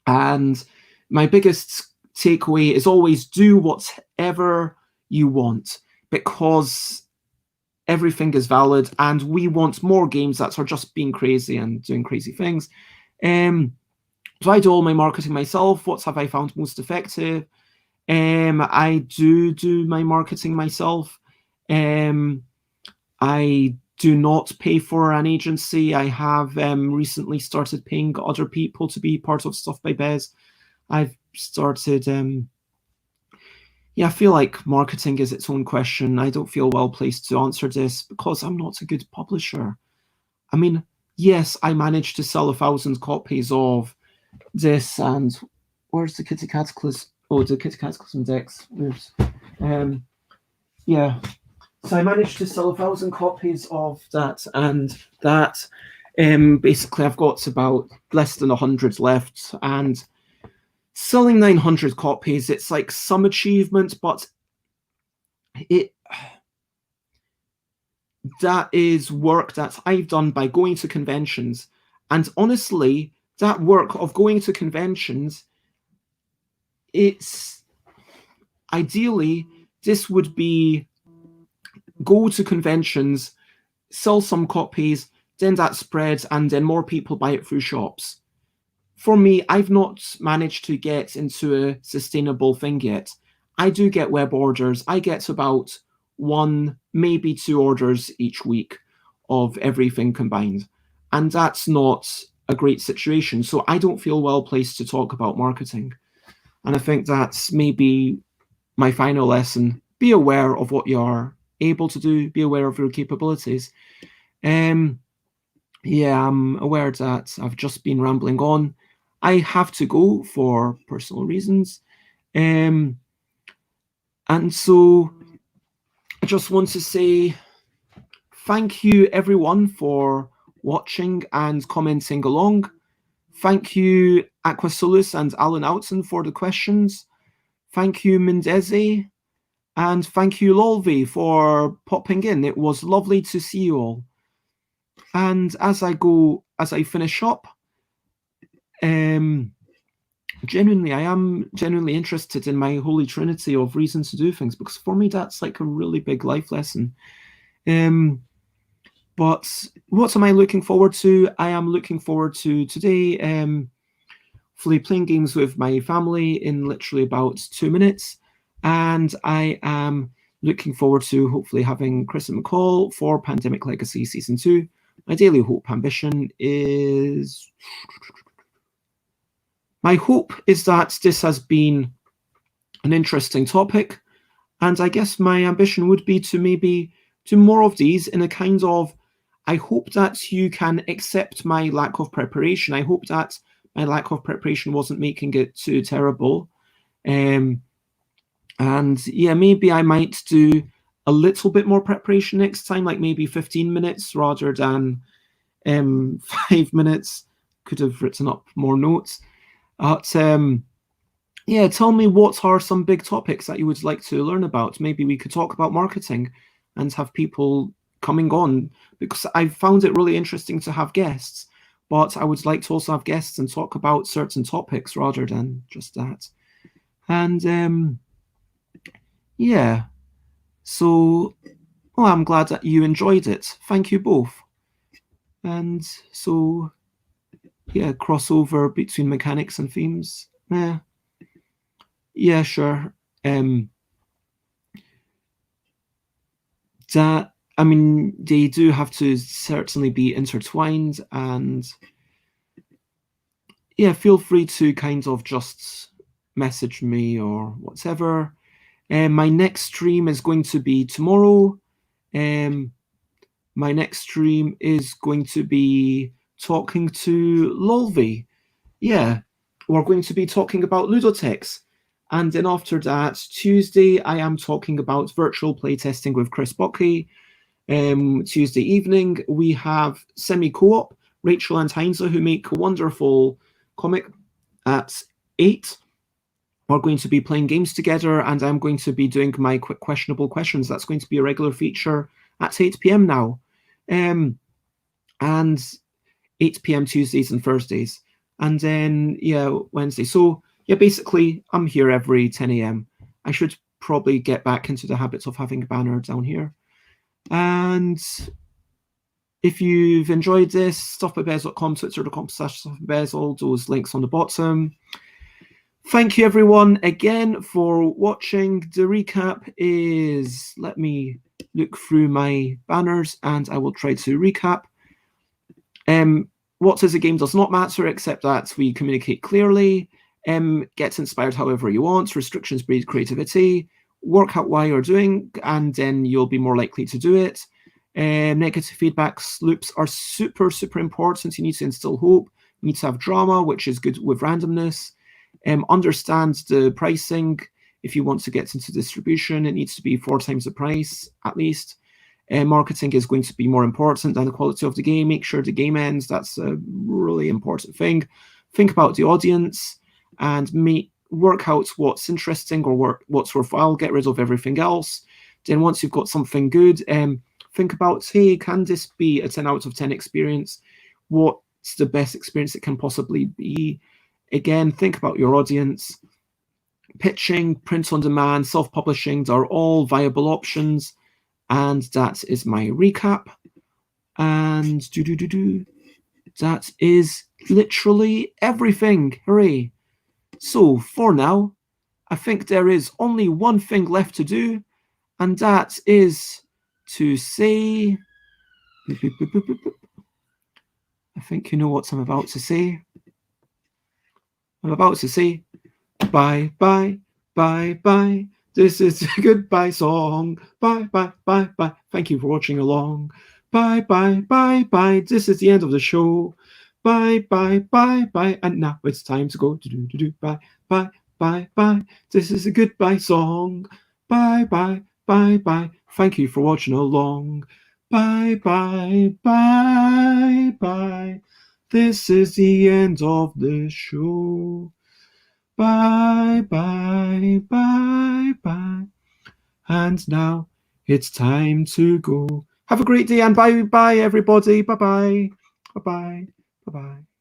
And my biggest takeaway is always do whatever you want, because everything is valid, and we want more games that are just being crazy and doing crazy things. So I do all my marketing myself. What have I found most effective? I do my marketing myself. I do not pay for an agency. I have recently started paying other people to be part of Stuff by Bez. I've started, I feel like marketing is its own question. I don't feel well placed to answer this because I'm not a good publisher. I mean, yes, I managed to sell 1,000 copies of this, and where's the Kitty Cataclysm? Oh, the Kitty Cataclysm decks. Oops. Yeah. So I managed to sell 1,000 copies of that, and that basically I've got about less than 100 left, and selling 900 copies, it's like some achievement, but that is work that I've done by going to conventions. And honestly, that work of going to conventions, it's ideally, this would be go to conventions, sell some copies, then that spreads, and then more people buy it through shops. For me, I've not managed to get into a sustainable thing yet. I do get web orders. I get about 1, maybe 2 orders each week of everything combined. And that's not a great situation. So I don't feel well placed to talk about marketing. And I think that's maybe my final lesson. Be aware of what you are able to do. Be aware of your capabilities. I'm aware that I've just been rambling on. I have to go for personal reasons. And so I just want to say thank you, everyone, for watching and commenting along. Thank you, Aquasolus and Alan Oughton, for the questions. Thank you, Mindezi. And thank you, Lolvi, for popping in. It was lovely to see you all. And as I finish up, I am genuinely interested in my holy trinity of reasons to do things, because for me, that's like a really big life lesson. But what am I looking forward to? I am looking forward to today, hopefully playing games with my family in literally about 2 minutes. And I am looking forward to hopefully having Chris and McCall for Pandemic Legacy Season 2. My daily hope ambition is... My hope is that this has been an interesting topic, and I guess my ambition would be to maybe do more of these in a kind of... I hope that you can accept my lack of preparation. I hope that my lack of preparation wasn't making it too terrible. And yeah, maybe I might do a little bit more preparation next time, like maybe 15 minutes rather than 5 minutes. Could have written up more notes. But yeah, tell me what are some big topics that you would like to learn about. Maybe we could talk about marketing and have people coming on, because I found it really interesting to have guests, but I would like to also have guests and talk about certain topics rather than just that. And yeah, so I'm glad that you enjoyed it. Thank you both. And so yeah, crossover between mechanics and themes. Yeah, sure. That, I mean, they do have to certainly be intertwined, and yeah, feel free to kind of just message me or whatever. My next stream is going to be tomorrow. My next stream is going to be talking to Lolvi. Yeah, we're going to be talking about Ludotex. And then after that, Tuesday, I am talking about virtual playtesting with Chris Buckley. Tuesday evening, we have Semi-Co-op, Rachel and Heinze, who make a wonderful comic, at 8. We're going to be playing games together, and I'm going to be doing my quick questionable questions. That's going to be a regular feature at 8 p.m. now. And 8 p.m. Tuesdays and Thursdays. And then, yeah, Wednesday. So, yeah, basically, I'm here every 10 a.m. I should probably get back into the habits of having a banner down here. And if you've enjoyed this, stuffbybezzle.com, twitter.com/stuffbybezzle, those links on the bottom. Thank you everyone again for watching. The recap is, let me look through my banners and I will try to recap. What is a game does not matter except that we communicate clearly. Get inspired however you want. Restrictions breed creativity. Work out why you're doing, and then you'll be more likely to do it. Negative feedback loops are super, super important. You need to instill hope. You need to have drama, which is good with randomness. Understand the pricing. If you want to get into distribution, it needs to be 4 times the price, at least. Marketing is going to be more important than the quality of the game. Make sure the game ends. That's a really important thing. Think about the audience and work out what's interesting or what's worthwhile. Get rid of everything else. Then once you've got something good, think about, hey, can this be a 10 out of 10 experience? What's the best experience it can possibly be? Again, think about your audience. Pitching, print on demand, self-publishing are all viable options. And that is my recap. And that is literally everything. Hooray. So for now, I think there is only one thing left to do, and that is to say, I think you know what I'm about to say. I'm about to say, bye, bye, bye, bye. This is a goodbye song. Bye, bye, bye, bye. Thank you for watching along. Bye, bye, bye, bye. This is the end of the show. Bye, bye, bye, bye. And now it's time to go. Bye, bye, bye, bye. This is a goodbye song. Bye, bye, bye, bye. Thank you for watching along. Bye, bye, bye, bye. This is the end of the show. Bye, bye, bye, bye. And now it's time to go. Have a great day and bye, bye, everybody. Bye, bye. Bye, bye. Bye, bye.